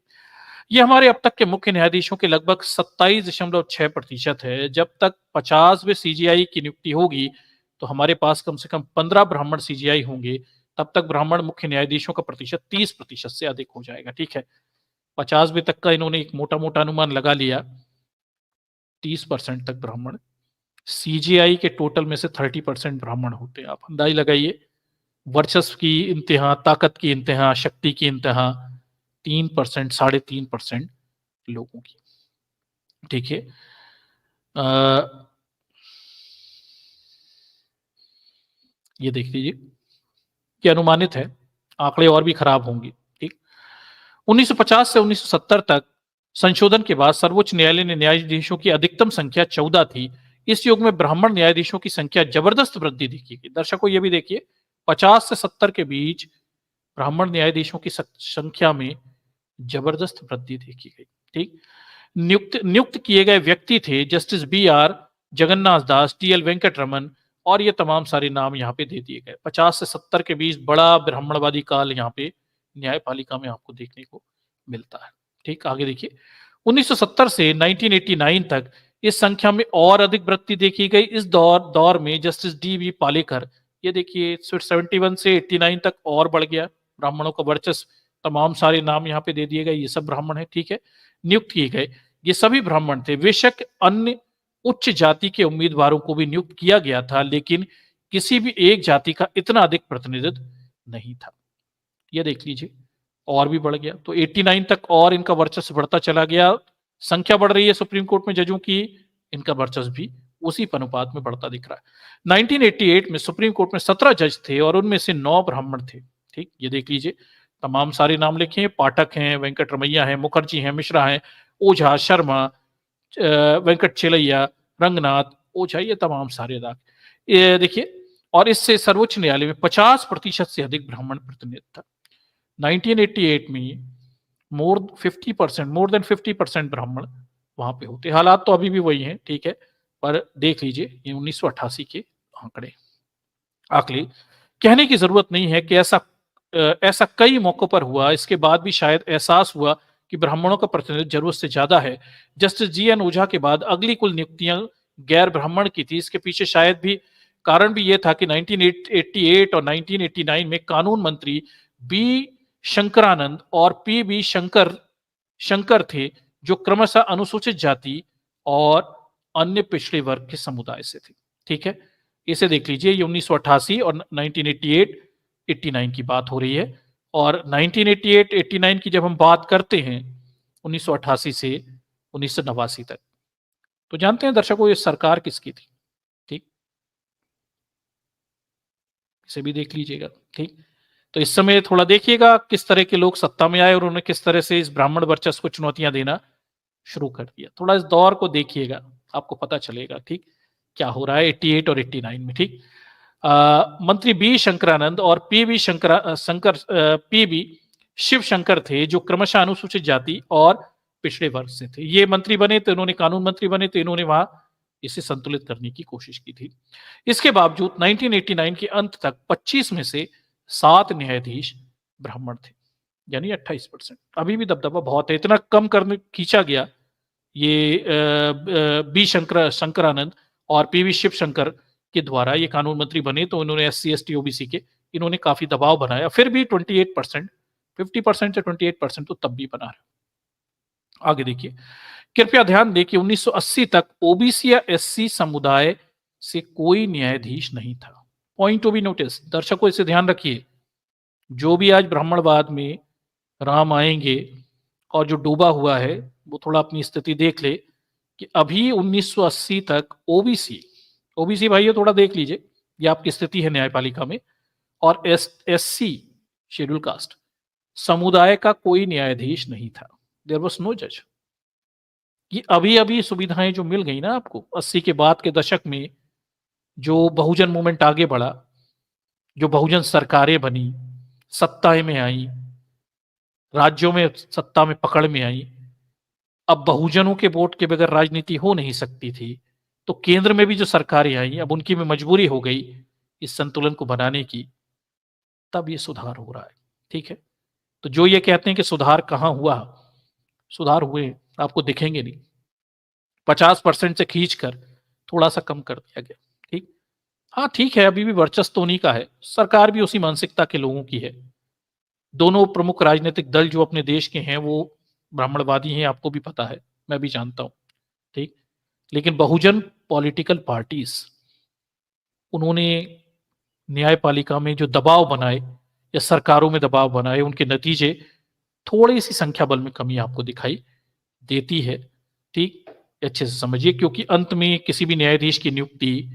S1: ये हमारे अब तक के मुख्य न्यायाधीशों के लगभग 27.6% है। जब तक 50वें सीजीआई की नियुक्ति होगी तो हमारे पास कम से कम 15 ब्राह्मण सीजीआई होंगे। तब तक ब्राह्मण मुख्य न्यायाधीशों का प्रतिशत 30% से अधिक हो जाएगा। ठीक है, 50वें तक का इन्होंने एक मोटा मोटा अनुमान लगा लिया, 30% तक ब्राह्मण। सीजीआई के टोटल में से 30% ब्राह्मण होते हैं। आप अंदाज लगाइए, वर्चस्व की इंतहा, ताकत की इंतहा, शक्ति की इंतहा 3%, 3.5% लोगों की। ठीक है, ये देख लीजिए कि अनुमानित है, आंकड़े और भी खराब होंगे। ठीक, 1950 से 1970 तक संशोधन के बाद सर्वोच्च न्यायालय ने न्यायाधीशों की अधिकतम संख्या 14 थी। इस युग में ब्राह्मण न्यायाधीशों की संख्या जबरदस्त वृद्धि देखी गई। दर्शकों ये भी देखिए, 50 से 70 के बीच ब्राह्मण न्यायाधीशों की संख्या में जबरदस्त वृद्धि देखी गई। ठीक, नियुक्त किए गए व्यक्ति थे जस्टिस बी.आर. जगन्नाथ दास, टी.एल. वेंकटरमन, और ये तमाम सारे नाम यहाँ पे दे दिए गए। 50 से 70 के बीच बड़ा ब्राह्मणवादी काल यहाँ पे न्यायपालिका में आपको देखने को मिलता है। ठीक, आगे देखिए, 1970 से 1989 तक इस संख्या में और अधिक वृद्धि देखी गई। इस दौर में जस्टिस डी.वी. पालेकर, ये देखिए 71 से 89 तक और बढ़ गया ब्राह्मणों का वर्चस्व। तमाम सारे नाम यहाँ पे दे दिए गए, ये सब ब्राह्मण है। ठीक है, नियुक्त किए गए ये सभी ब्राह्मण थे। बेशक अन्य उच्च जाति के उम्मीदवारों को भी नियुक्त किया गया था, लेकिन किसी भी एक जाति का इतना अधिक प्रतिनिधित्व नहीं था। ये देख लीजिए, और भी बढ़ गया। तो 89 तक और इनका वर्चस्व बढ़ता चला गया। संख्या बढ़ रही है सुप्रीम कोर्ट में जजों की, इनका वर्चस्व भी उसी अनुपात में बढ़ता दिख रहा है। 1988 में सुप्रीम कोर्ट में 17 जज थे और उनमें से 9 ब्राह्मण थे। ठीक, ये देख लीजिए, तमाम सारे नाम लिखे हैं, पाठक हैं, वेंकटरमैया हैं, मुखर्जी हैं, मिश्रा हैं, ओझा, शर्मा, वेंकट चेलैया, रंगनाथ, ओझा, ये तमाम सारे दाग। ये देखिए, और इससे सर्वोच्च न्यायालय में 50% से अधिक ब्राह्मण प्रतिनिधित्व था। 1988 में मोर देन 50% ब्राह्मण वहां पे होते। हालात तो अभी भी वही हैं। ठीक है, पर देख लीजिए ये 1988 के आंकड़े। कहने की जरूरत नहीं है कि ऐसा कई मौकों पर हुआ। इसके बाद भी शायद एहसास हुआ कि ब्राह्मणों का प्रतिनिधित्व जरूरत से ज्यादा है। Justice GN. ओझा के बाद अगली कुल नियुक्तियां गैर ब्राह्मण की थी। इसके पीछे शायद भी कारण भी यह था कि 1988 और 1989 में कानून मंत्री बी शंकरानंद और पी.बी. शंकर थे, जो क्रमशः अनुसूचित जाति और अन्य पिछड़े वर्ग के समुदाय से थी। ठीक है, इसे देख लीजिए, ये 1988 और 1988 89 की बात हो रही है। और 1988 89 की जब हम बात करते हैं 1988 से 1989 तक, तो जानते हैं दर्शकों ये सरकार किसकी थी? ठीक, इसे भी देख लीजिएगा। ठीक, तो इस समय थोड़ा देखिएगा किस तरह के लोग सत्ता में आए और उन्होंने किस तरह से इस ब्राह्मण वर्चस्व को चुनौतियां देना शुरू कर दिया। थोड़ा इस दौर को देखिएगा, आपको पता चलेगा ठीक क्या हो रहा है 88 और 89 में। ठीक, मंत्री बी शंकरानंद और पी बी शिव शंकर थे, जो क्रमशः अनुसूचित जाति और पिछड़े वर्ग से थे। ये मंत्री बने तो इन्होंने कानून मंत्री बने तो इन्होंने वहां इसे संतुलित करने की कोशिश की थी। इसके बावजूद 1989 के अंत तक 25 में से 7 न्यायाधीश ब्राह्मण थे, यानी 28%। अभी भी दबदबा बहुत है, इतना कम करने खींचा गया ये बी शंकरानंद और पीवी शिव शंकर के द्वारा ये कानून मंत्री बने, तो इन्होंने SC ST OBC के इन्होंने काफी दबाव बनाया। फिर भी 28%, 50% से 28% तो तब भी बना रहा। आगे देखिए, कृपया ध्यान दें कि 1980 तक OBC या SC समुदाय से कोई न्यायाधीश नहीं था। पॉइंट टू बी नोटिस, दर्शकों इसे ध्यान रखिए। जो भी आज ब्राह्मणवाद में राम आएंगे और जो डूबा हुआ है वो थोड़ा अपनी स्थिति देख ले कि अभी 1980 तक ओबीसी भाइयों थोड़ा देख लीजिए, ये आपकी स्थिति है न्यायपालिका में, और SC शेड्यूल कास्ट समुदाय का कोई न्यायाधीश नहीं था। देयर वाज नो जज। ये अभी अभी सुविधाएं जो मिल गई ना आपको 80 के बाद के दशक में, जो बहुजन मूवमेंट आगे बढ़ा, जो बहुजन सरकारें बनी, सत्ता में आई, राज्यों में सत्ता में पकड़ में आई, अब बहुजनों के वोट के बगैर राजनीति हो नहीं सकती थी, तो केंद्र में भी जो सरकारें आई अब उनकी में मजबूरी हो गई इस संतुलन को बनाने की, तब ये सुधार हो रहा है। ठीक है, तो जो ये कहते हैं कि सुधार कहां हुआ, सुधार हुए आपको दिखेंगे नहीं। 50% से खींचकर थोड़ा सा कम कर दिया गया। ठीक, हाँ ठीक है, अभी भी वर्चस्व तो उन्हीं का है, सरकार भी उसी मानसिकता के लोगों की है। दोनों प्रमुख राजनीतिक दल जो अपने देश के हैं वो ब्राह्मणवादी हैं, आपको भी पता है, मैं भी जानता हूं। ठीक, लेकिन बहुजन पॉलिटिकल पार्टीज, उन्होंने न्यायपालिका में जो दबाव बनाए या सरकारों में दबाव बनाए, उनके नतीजे थोड़ी सी संख्या बल में कमी आपको दिखाई देती है। ठीक, अच्छे से समझिए, क्योंकि अंत में किसी भी न्यायाधीश की नियुक्ति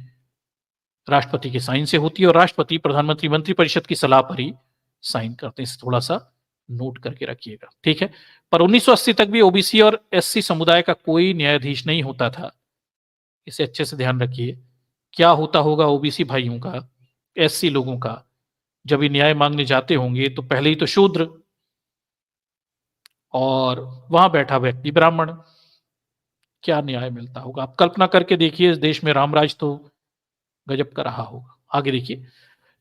S1: राष्ट्रपति के साइन से होती है और राष्ट्रपति प्रधानमंत्री मंत्रिपरिषद की सलाह पर ही साइन करते हैं। थोड़ा सा नोट करके रखिएगा। ठीक है, पर 1980 तक भी ओबीसी और SC समुदाय का कोई न्यायाधीश नहीं होता था। इसे अच्छे से ध्यान रखिए। क्या होता होगा ओबीसी भाइयों का, SC लोगों का, जब ये न्याय मांगने जाते होंगे तो पहले ही तो शूद्र और वहां बैठा व्यक्ति ब्राह्मण, क्या न्याय मिलता होगा? आप कल्पना करके देखिए, इस देश में रामराज तो गजब का रहा होगा। आगे देखिए,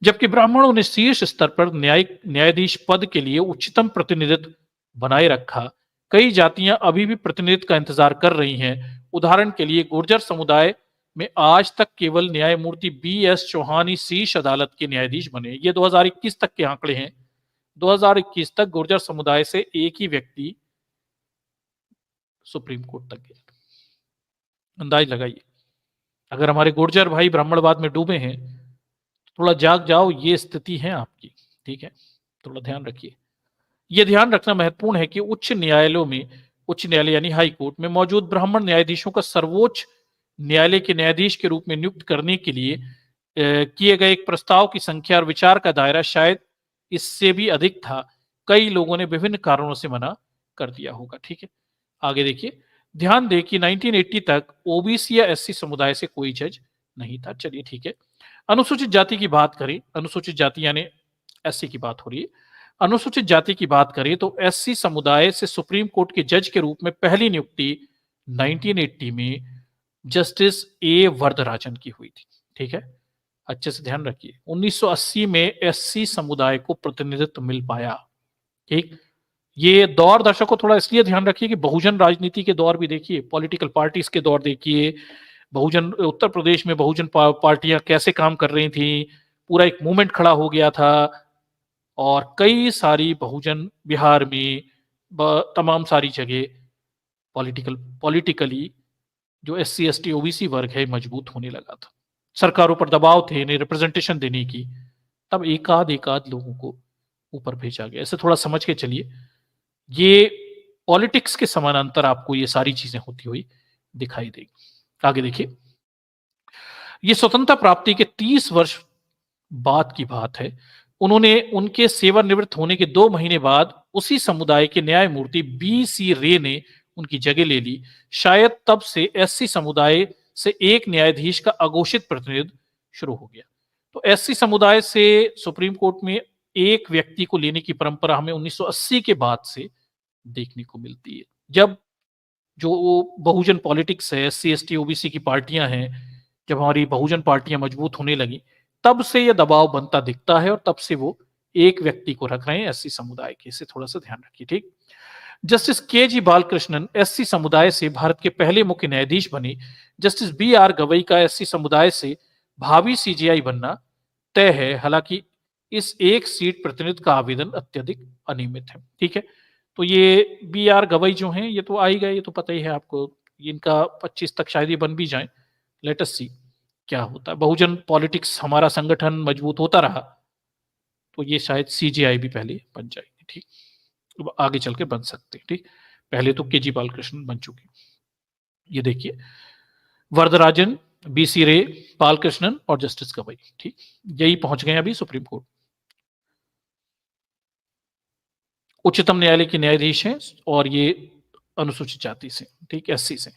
S1: जबकि ब्राह्मणों ने शीर्ष स्तर पर न्यायाधीश पद के लिए उच्चतम प्रतिनिधित्व बनाए रखा, कई जातियां अभी भी प्रतिनिधित्व का इंतजार कर रही हैं। उदाहरण के लिए गुर्जर समुदाय में आज तक केवल न्यायमूर्ति BS चौहान ही शीर्ष अदालत के न्यायाधीश बने। ये 2021 तक के आंकड़े हैं। 2021 तक गुर्जर समुदाय से एक ही व्यक्ति सुप्रीम कोर्ट तक गया। अंदाज लगाइए, अगर हमारे गुर्जर भाई ब्राह्मणवाद में डूबे हैं, थोड़ा जाग जाओ, ये स्थिति है आपकी। ठीक है, थोड़ा ध्यान रखिए। यह ध्यान रखना महत्वपूर्ण है कि उच्च न्यायालयों में, उच्च न्यायालय यानी हाई कोर्ट में मौजूद ब्राह्मण न्यायाधीशों का सर्वोच्च न्यायालय के न्यायाधीश के रूप में नियुक्त करने के लिए किए गए एक प्रस्ताव की संख्या और विचार का दायरा शायद इससे भी अधिक था। कई लोगों ने विभिन्न कारणों से मना कर दिया होगा। ठीक है, आगे देखिए, ध्यान दें कि 1980 तक ओबीसी या SC समुदाय से कोई जज नहीं था। चलिए ठीक है, अनुसूचित जाति की बात करें, अनुसूचित जाति यानी SC की बात हो रही है। अनुसूचित जाति की बात करें तो SC समुदाय से सुप्रीम कोर्ट के जज के रूप में पहली नियुक्ति 1980 में जस्टिस A वरदराजन की हुई थी। ठीक है, अच्छे से ध्यान रखिए, 1980 में SC समुदाय को प्रतिनिधित्व मिल पाया। ठीक, ये दौर दर्शकों थोड़ा इसलिए ध्यान रखिए कि बहुजन राजनीति के दौर भी देखिए, पॉलिटिकल पार्टीज के दौर देखिए, बहुजन उत्तर प्रदेश में बहुजन पार्टियां कैसे काम कर रही थी, पूरा एक मूवमेंट खड़ा हो गया था और कई सारी बहुजन बिहार में तमाम सारी जगह पॉलिटिकली जो SC ST OBC वर्ग है मजबूत होने लगा था। सरकारों पर दबाव थे इन्हें रिप्रेजेंटेशन देने की, तब एकाध लोगों को ऊपर भेजा गया। ऐसे थोड़ा समझ के चलिए, ये पॉलिटिक्स के समानांतर आपको ये सारी चीजें होती हुई दिखाई देगी। आगे देखिए, ये स्वतंत्रता प्राप्ति के 30 वर्ष बाद की बात है। उन्होंने उनके सेवानिवृत्त होने के 2 महीने बाद उसी समुदाय के न्यायमूर्ति BC रे ने उनकी जगह ले ली। शायद तब से SC समुदाय से एक न्यायाधीश का अघोषित प्रतिनिधित्व शुरू हो गया। तो SC समुदाय से सुप्रीम कोर्ट में एक व्यक्ति को लेने की परंपरा हमें 1980 के बाद से देखने को मिलती है। जब जो बहुजन पॉलिटिक्स है, SC ST OBC की पार्टियां हैं, जब हमारी बहुजन पार्टियां मजबूत होने लगी, तब से यह दबाव बनता दिखता है और तब से वो एक व्यक्ति को रख रहे हैं SC समुदाय के। इसे थोड़ा सा ध्यान रखिए, ठीक। जस्टिस KG बालकृष्णन SC समुदाय से भारत के पहले मुख्य न्यायाधीश बने। जस्टिस BR गवई का SC समुदाय से भावी CJI बनना तय है। हालांकि इस एक सीट प्रतिनिधित्व का आवेदन अत्यधिक अनियमित है, ठीक है। तो ये BR गवई जो हैं, ये तो आ ही गए, ये तो पता ही है आपको। इनका 25 तक शायद ये बन भी जाए। लेट अस सी क्या होता है। बहुजन पॉलिटिक्स हमारा संगठन मजबूत होता रहा तो ये शायद CJI भी पहले बन जाएगी, ठीक। अब आगे चल के बन सकते हैं, ठीक। पहले तो KG बालकृष्णन बन चुके। ये देखिए, वरदराजन, BC रे, बालकृष्णन और जस्टिस गवई, ठीक। यही पहुंच गए अभी सुप्रीम कोर्ट। उच्चतम न्यायालय के न्यायाधीश हैं और ये अनुसूचित जाति से, ठीक, SC से।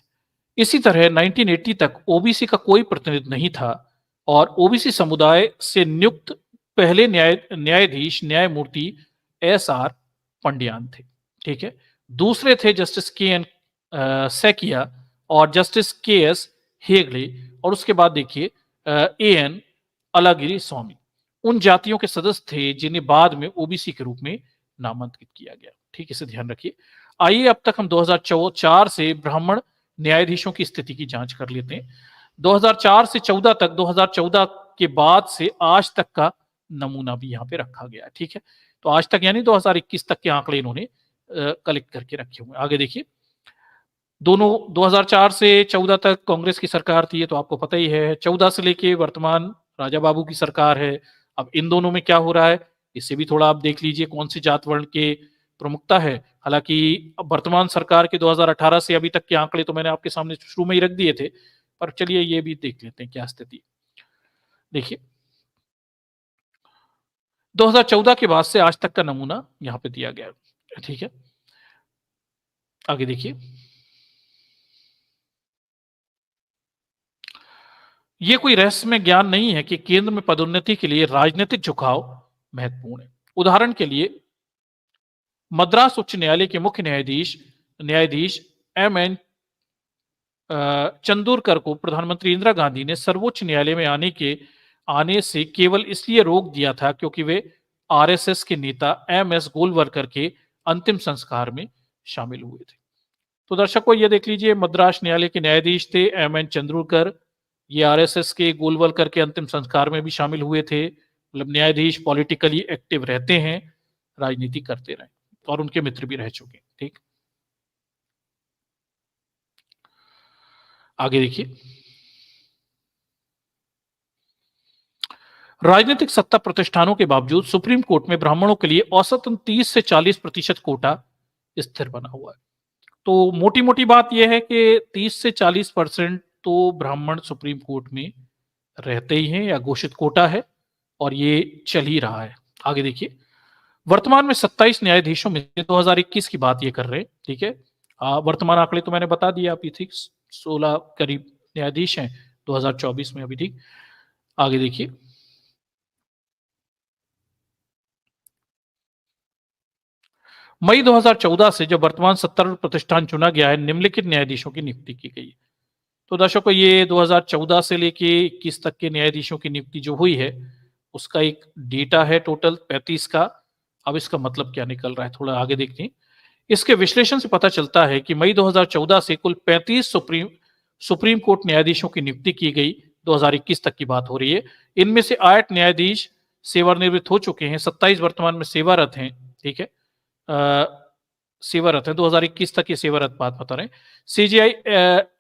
S1: इसी तरह 1980 तक OBC का कोई प्रतिनिधि नहीं था और OBC समुदाय से नियुक्त पहले न्यायाधीश न्यायमूर्ति SR पंडियान थे, ठीक है। दूसरे थे जस्टिस KN सैकिया और जस्टिस KS हेगड़े, और उसके बाद देखिए AN अलागिरी स्वामी। उन जातियों के सदस्य थे जिन्हें बाद में OBC के रूप में नामांकित किया गया, ठीक। इसे ध्यान रखिए। आइए अब तक हम 2004 से ब्राह्मण न्यायाधीशों की स्थिति की जांच कर लेते हैं। 2004 से 14 तक, 2014 के बाद से आज तक का नमूना भी यहाँ पे रखा गया, ठीक है। तो आज तक यानी 2021 तक के आंकड़े इन्होंने कलेक्ट करके रखे हुए। आगे देखिए, दोनों 2004 से 14 तक कांग्रेस की सरकार थी, ये तो आपको पता ही है। 14 से लेके वर्तमान राजा बाबू की सरकार है। अब इन दोनों में क्या हो रहा है, इससे भी थोड़ा आप देख लीजिए कौन सी जात वर्ण के प्रमुखता है। हालांकि वर्तमान सरकार के 2018 से अभी तक के आंकड़े तो मैंने आपके सामने शुरू में ही रख दिए थे, पर चलिए ये भी देख लेते हैं क्या स्थिति। देखिए, 2014 के बाद से आज तक का नमूना यहां पे दिया गया है, ठीक है। आगे देखिए, ये कोई रहस्यमय ज्ञान नहीं है कि केंद्र में पदोन्नति के लिए राजनीतिक झुकाव महत्वपूर्ण है। उदाहरण के लिए मद्रास उच्च न्यायालय के मुख्य न्यायाधीश MN चंदूरकर को प्रधानमंत्री इंदिरा गांधी ने सर्वोच्च न्यायालय में आने से केवल इसलिए रोक दिया था क्योंकि वे RSS के नेता MS गोलवलकर के अंतिम संस्कार में शामिल हुए थे। तो दर्शकों, ये देख लीजिए, मद्रास न्यायालय के न्यायाधीश थे MN चंद्रूरकर, ये RSS के गोलवलकर के अंतिम संस्कार में भी शामिल हुए थे। मतलब न्यायाधीश पॉलिटिकली एक्टिव रहते हैं, राजनीति करते रहे और उनके मित्र भी रह चुके, ठीक। आगे देखिए, राजनीतिक सत्ता प्रतिष्ठानों के बावजूद सुप्रीम कोर्ट में ब्राह्मणों के लिए औसतन 30 से 40% कोटा स्थिर बना हुआ है। तो मोटी मोटी बात यह है कि 30 से 40% तो ब्राह्मण सुप्रीम कोर्ट में रहते ही हैं या घोषित कोटा है और ये चल ही रहा है। आगे देखिए, वर्तमान में 27 न्यायाधीशों में 2021 की बात ये कर रहे हैं, ठीक है। वर्तमान आंकड़े तो मैंने बता दिया अभी, ठीक। 16 करीब न्यायाधीश हैं 2024 में अभी, ठीक। आगे देखिए, मई 2014 से जब वर्तमान 70 प्रतिष्ठान चुना गया है, निम्नलिखित न्यायाधीशों की नियुक्ति की गई है। तो दर्शकों, ये 2014 से लेके 21 तक के न्यायाधीशों की नियुक्ति जो हुई है उसका एक डेटा है टोटल 35 का। अब इसका मतलब क्या निकल रहा है, थोड़ा आगे देखते हैं। इसके विश्लेषण से पता चलता है कि मई 2014 से कुल 35 सुप्रीम कोर्ट न्यायाधीशों की नियुक्ति की गई। 2021 तक की बात हो रही है। इनमें से 8 न्यायाधीश सेवानिवृत्त हो चुके हैं, 27 वर्तमान में सेवारत हैं, ठीक है। सेवारत है, 2021 तक ये सेवारत बात बता रहे हैं। सीजेआई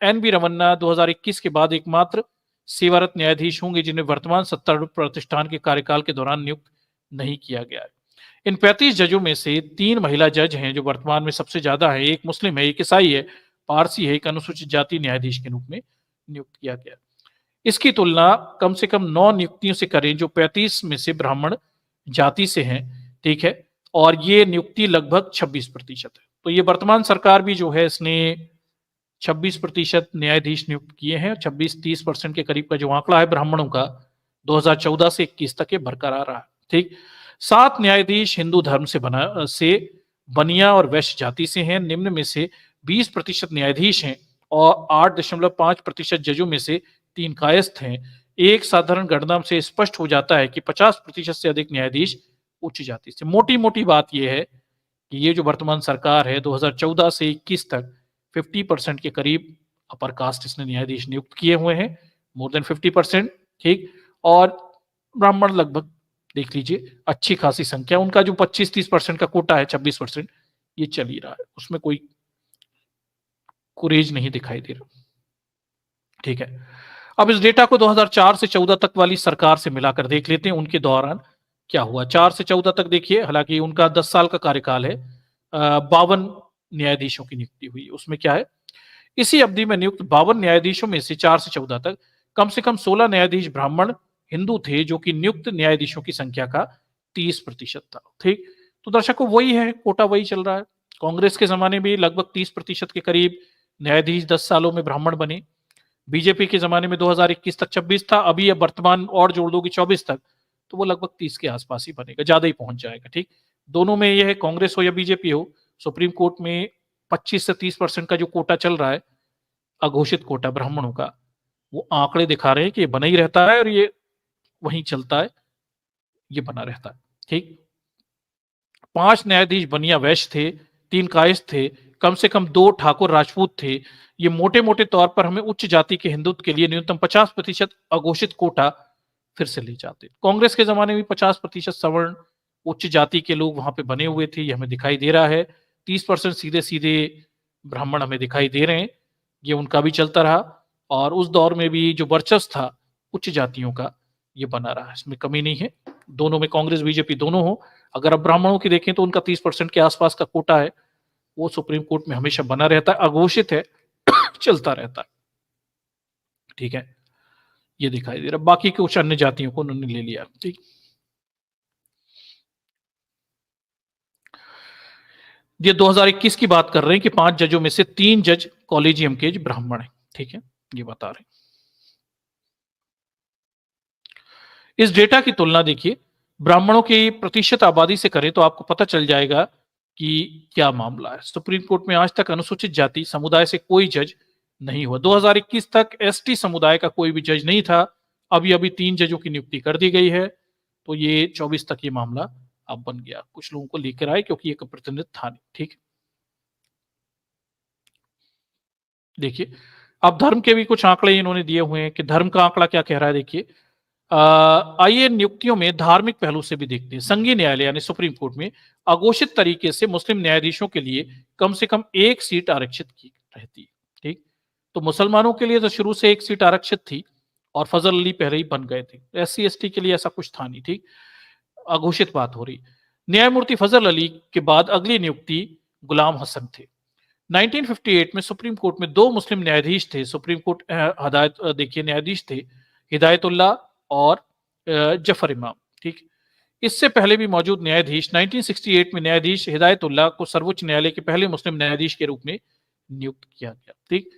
S1: एन बी रमन्ना 2021 के बाद एकमात्र सेवारत न्यायाधीश होंगे जिन्हें वर्तमान सत्तारूढ़ प्रतिष्ठान के कार्यकाल के दौरान नियुक्त नहीं किया गया है। इन 35 जजों में से 3 महिला जज हैं जो वर्तमान में सबसे ज्यादा है, एक मुस्लिम है, एक ईसाई है, पारसी है, एक अनुसूचित जाति न्यायाधीश के रूप में नियुक्त किया गया। इसकी तुलना कम से कम 9 नियुक्तियों से करें जो 35 में से ब्राह्मण जाति से हैं, ठीक है, और ये नियुक्ति लगभग 26% है। तो ये वर्तमान सरकार भी जो है इसने 26% न्यायाधीश नियुक्त किए हैं। 26-30% के करीब का जो आंकड़ा है ब्राह्मणों का 2014 से 21 तक ये बरकरार रहा। ठीक, 7 न्यायाधीश हिंदू धर्म से बनिया और वैश्य जाति से हैं। निम्न में से 20% न्यायाधीश हैं और 8.5% जजों में से 3 कायस्थ हैं। एक साधारण गणना से स्पष्ट हो जाता है कि 50% से अधिक न्यायाधीश उच्च जाति से। मोटी मोटी बात यह है कि ये जो वर्तमान सरकार है 2014 से 21 तक 50% के करीब अपर कास्ट इसने न्यायाधीश नियुक्त किए हुए हैं, मोर देन 50%। ठीक, और ब्राह्मण लगभग देख लीजिए अच्छी खासी संख्या, उनका जो 25-30% का कोटा है 26% ये चल ही रहा है, उसमें कोई कुरेज नहीं दिखाई दे रहा। ठीक है, अब इस डेटा को 2004 से 14 तक वाली सरकार से मिलाकर देख लेते हैं उनके दौरान क्या हुआ। 4 से 14 तक देखिए, हालांकि उनका 10 साल का कार्यकाल है, 52 न्यायाधीशों की नियुक्ति हुई। उसमें क्या है, इसी अवधि में नियुक्त 52 न्यायाधीशों में से 4 से 14 तक कम से कम 16 न्यायाधीश ब्राह्मण हिंदू थे, जो कि नियुक्त न्यायाधीशों की संख्या का 30% था। ठीक, तो दर्शकों वही है, कोटा वही चल रहा है। कांग्रेस के जमाने में लगभग 30% के करीब न्यायाधीश 10 सालों में ब्राह्मण बने। बीजेपी के जमाने में 2021 तक 26 था, अभी अब वर्तमान और जोड़ दोगे 24 तक तो वो लगभग 30 के आसपास ही बनेगा, ज्यादा ही पहुंच जाएगा। ठीक, दोनों में यह है, कांग्रेस हो या बीजेपी हो, सुप्रीम कोर्ट में 25 से 30% का जो कोटा चल रहा है, अघोषित कोटा ब्राह्मणों का, वो आंकड़े दिखा रहे हैं कि ये बना ही रहता है और ये वहीं चलता है, ये बना रहता है। ठीक, 5 न्यायाधीश बनिया वैश्य थे, 3 कायस्थ थे, कम से कम 2 ठाकुर राजपूत थे। ये मोटे मोटे तौर पर हमें उच्च जाति के हिंदुत्व के लिए न्यूनतम 50% अघोषित कोटा फिर से ले जाते। कांग्रेस के जमाने में 50% सवर्ण उच्च जाति के लोग वहां पे बने हुए थे, ये हमें दिखाई दे रहा है। 30% सीधे सीधे ब्राह्मण हमें दिखाई दे रहे हैं, ये उनका भी चलता रहा। और उस दौर में भी जो वर्चस्व था उच्च जातियों का, ये बना रहा है, इसमें कमी नहीं है। दोनों में कांग्रेस बीजेपी दोनों हो, अगर अब ब्राह्मणों की देखें तो उनका 30% के आसपास का कोटा है, वो सुप्रीम कोर्ट में हमेशा बना रहता है, अघोषित है, चलता रहता है। ठीक है, ये दिखाई दे रहा। बाकी कुछ अन्य जातियों को उन्होंने ले लिया। ठीक, ये 2021 की बात कर रहे हैं कि 5 जजों में से 3 जज कॉलेजियम के ब्राह्मण हैं। ठीक है, ये बता रहे हैं। इस डेटा की तुलना देखिए ब्राह्मणों की प्रतिशत आबादी से करें तो आपको पता चल जाएगा कि क्या मामला है। सुप्रीम कोर्ट में आज तक अनुसूचित जाति समुदाय से कोई जज नहीं हुआ। 2021 तक एसटी समुदाय का कोई भी जज नहीं था। अभी अभी 3 जजों की नियुक्ति कर दी गई है, तो ये 24 तक ये मामला अब बन गया। कुछ लोगों को लेकर आए क्योंकि एक प्रतिनिधित्व था नहीं। ठीक, देखिए अब धर्म के भी कुछ आंकड़े इन्होंने दिए हुए हैं कि धर्म का आंकड़ा क्या कह रहा है। देखिए, आइए नियुक्तियों में धार्मिक पहलू से भी देखते हैं। संघीय न्यायालय यानी सुप्रीम कोर्ट में अघोषित तरीके से मुस्लिम न्यायाधीशों के लिए कम से कम 1 सीट आरक्षित की रहती है। ठीक, तो मुसलमानों के लिए तो शुरू से 1 सीट आरक्षित थी और फजल अली पहले ही बन गए थे। SC ST के लिए ऐसा कुछ था नहीं। ठीक, अघोषित बात हो रही। न्यायमूर्ति फजल अली के बाद अगली नियुक्ति गुलाम हसन थे। 1958 में सुप्रीम कोर्ट में 2 मुस्लिम न्यायाधीश थे। सुप्रीम कोर्ट देखिए न्यायाधीश थे हिदायतुल्लाह और जफर इमाम। ठीक, इससे पहले भी मौजूद न्यायाधीश 1968 में न्यायाधीश हिदायतुल्लाह को सर्वोच्च न्यायालय के पहले मुस्लिम न्यायाधीश के रूप में नियुक्त किया गया। ठीक,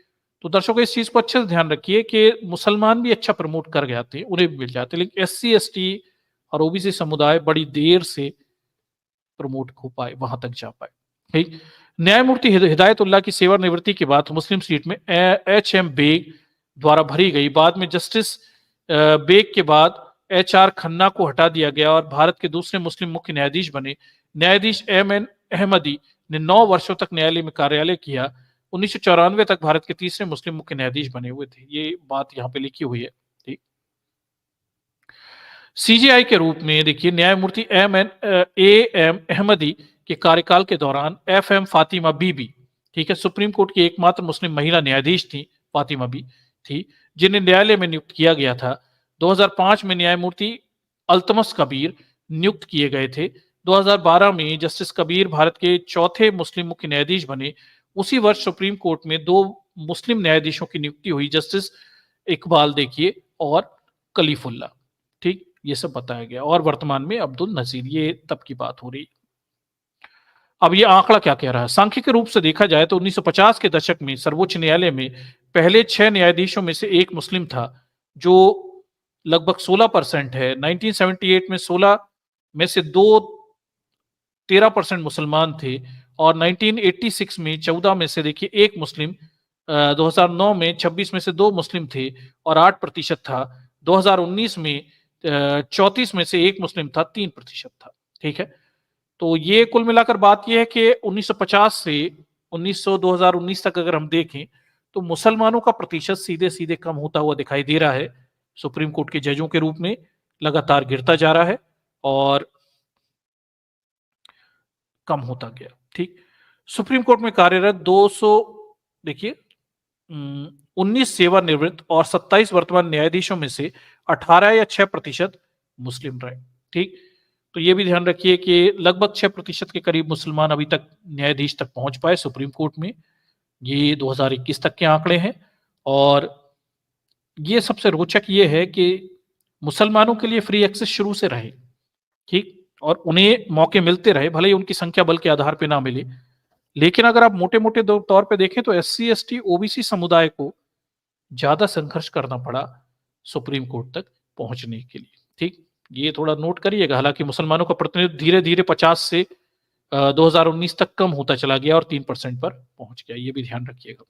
S1: तो दर्शकों इस चीज को अच्छे से ध्यान रखिए कि मुसलमान भी अच्छा प्रमोट कर गए थे, उन्हें भी मिल जाते, लेकिन SC ST और OBC समुदाय बड़ी देर से प्रमोट हो पाए, वहां तक जा पाए। ठीक, न्यायमूर्ति हिदायतुल्लाह की सेवानिवृत्ति के बाद मुस्लिम सीट में HM बेग द्वारा भरी गई। बाद में जस्टिस बेग के बाद HR खन्ना को हटा दिया गया और भारत के दूसरे मुस्लिम मुख्य न्यायाधीश बने। न्यायाधीश MN अहमदी ने 9 वर्षों तक न्यायालय में कार्यालय किया। 1994 तक भारत के तीसरे मुस्लिम मुख्य न्यायाधीश बने हुए थे। ये बात यहाँ पे लिखी हुई है। ठीक, CJI के रूप में देखिए न्यायमूर्ति AM अहमदी के कार्यकाल के दौरान FM फातिमा बीबी, ठीक है, सुप्रीम कोर्ट की एकमात्र मुस्लिम महिला न्यायाधीश थी, फातिमा बी थी, जिन्हें न्यायालय में नियुक्त किया गया था। 2005 में न्यायमूर्ति अल्तमस कबीर नियुक्त किए गए थे। 2012 में जस्टिस कबीर भारत के चौथे मुस्लिम मुख्य न्यायाधीश बने। उसी वर्ष सुप्रीम कोर्ट में 2 मुस्लिम न्यायाधीशों की नियुक्ति हुई, जस्टिस इकबाल देखिए और कलीफुल्ला, ठीक, ये सब बताया गया। और वर्तमान में अब्दुल नजीर, ये तब की बात हो रही। अब ये आंकड़ा क्या कह रहा है? सांख्यिक रूप से देखा जाए तो 1950 के दशक में सर्वोच्च न्यायालय में पहले 6 न्यायाधीशों में से एक मुस्लिम था, जो लगभग 16% है। 1978 में 16 में से 13% मुसलमान थे और 1986 में 14 में से देखिए एक मुस्लिम, 2009 में 26 में से 2 मुस्लिम थे और 8% था। 2019 में 34 में से एक मुस्लिम था, 3% था, ठीक है। तो ये कुल मिलाकर बात यह है कि 1950 से 2019 तक अगर हम देखें तो मुसलमानों का प्रतिशत सीधे सीधे कम होता हुआ दिखाई दे रहा है। सुप्रीम कोर्ट के जजों के रूप में लगातार गिरता जा रहा है और कम होता गया, ठीक। सुप्रीम कोर्ट में कार्यरत 200 देखिए 19 सेवानिवृत्त और 27 वर्तमान न्यायाधीशों में से 18 या 6% मुस्लिम रहे, ठीक। तो ये भी ध्यान रखिए कि लगभग 6% के करीब मुसलमान अभी तक न्यायाधीश तक पहुंच पाए सुप्रीम कोर्ट में। ये 2021 तक के आंकड़े हैं और ये सबसे रोचक ये है कि मुसलमानों के लिए फ्री एक्सेस शुरू से रहे, ठीक, और उन्हें मौके मिलते रहे, भले ही उनकी संख्या बल के आधार पर ना मिले। लेकिन अगर आप मोटे मोटे तौर पे देखें तो SC ST OBC समुदाय को ज्यादा संघर्ष करना पड़ा सुप्रीम कोर्ट तक पहुंचने के लिए, ठीक। ये थोड़ा नोट करिएगा। हालांकि मुसलमानों का प्रतिनिधित्व धीरे धीरे 50 से 2019 तक कम होता चला गया और 3% पर पहुंच गया, ये भी ध्यान रखिएगा।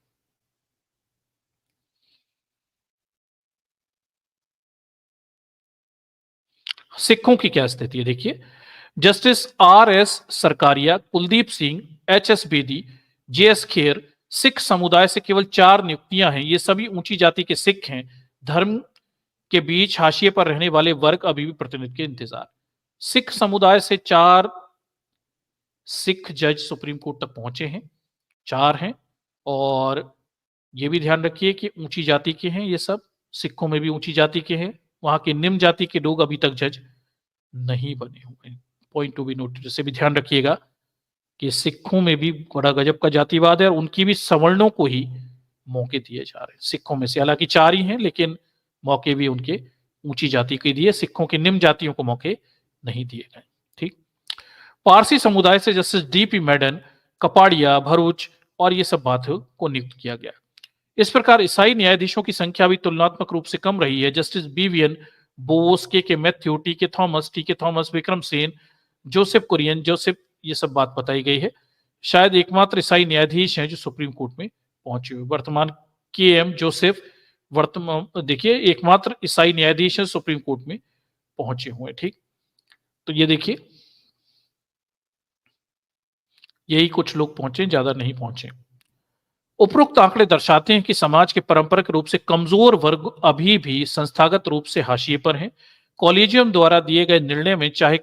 S1: सिखों की क्या स्थिति है देखिए, justice RS Sarkaria, Kuldeep Singh, HS Bedi, JS Kher, Sikh समुदाय से केवल 4 नियुक्तियां हैं। ये सभी ऊंची जाति के सिख हैं। धर्म के बीच हाशिए पर रहने वाले वर्ग अभी भी प्रतिनिधित्व के इंतजार। सिख समुदाय से 4 सिख जज सुप्रीम कोर्ट तक पहुंचे हैं, 4 हैं। और ये भी ध्यान रखिए कि ऊंची जाति के हैं ये सब, सिखों में भी ऊंची जाति के हैं। वहां के निम्न जाति के लोग अभी तक जज नहीं बने हुए। पॉइंट टू बी नोटेड, इसे भी ध्यान रखिएगा कि सिखों में भी बड़ा गजब का जातिवाद है और उनकी भी सवर्णों को ही मौके दिए जा रहे हैं सिखों में से। हालांकि 4 ही हैं लेकिन मौके भी उनके ऊंची जाति के दिए, सिखों के निम्न जातियों को मौके नहीं दिए गए, ठीक। पारसी समुदाय से जस्टिस DP मेडन, कपाड़िया, भरूच और ये सब बात को नियुक्त किया गया। इस प्रकार ईसाई न्यायाधीशों की संख्या भी तुलनात्मक रूप से कम रही है। Justice BVN Bose, K Mathew, TK Thomas, Vikram Sen, Joseph Kurian, ये सब बात बताई गई है। शायद एकमात्र ईसाई न्यायाधीश हैं जो सुप्रीम कोर्ट में पहुंचे हुए। वर्तमान KM जोसेफ वर्तमान देखिए एकमात्र ईसाई न्यायाधीश हैं सुप्रीम कोर्ट में पहुंचे हुए, ठीक। तो ये देखिए यही कुछ लोग पहुंचे, ज्यादा नहीं पहुंचे। उपरोक्त आंकड़े दर्शाते हैं कि समाज के पारंपरिक रूप से कमजोर वर्ग अभी भी संस्थागत रूप से हाशिए पर हैं। कॉलेजियम द्वारा दिए गए निर्णय में चाहे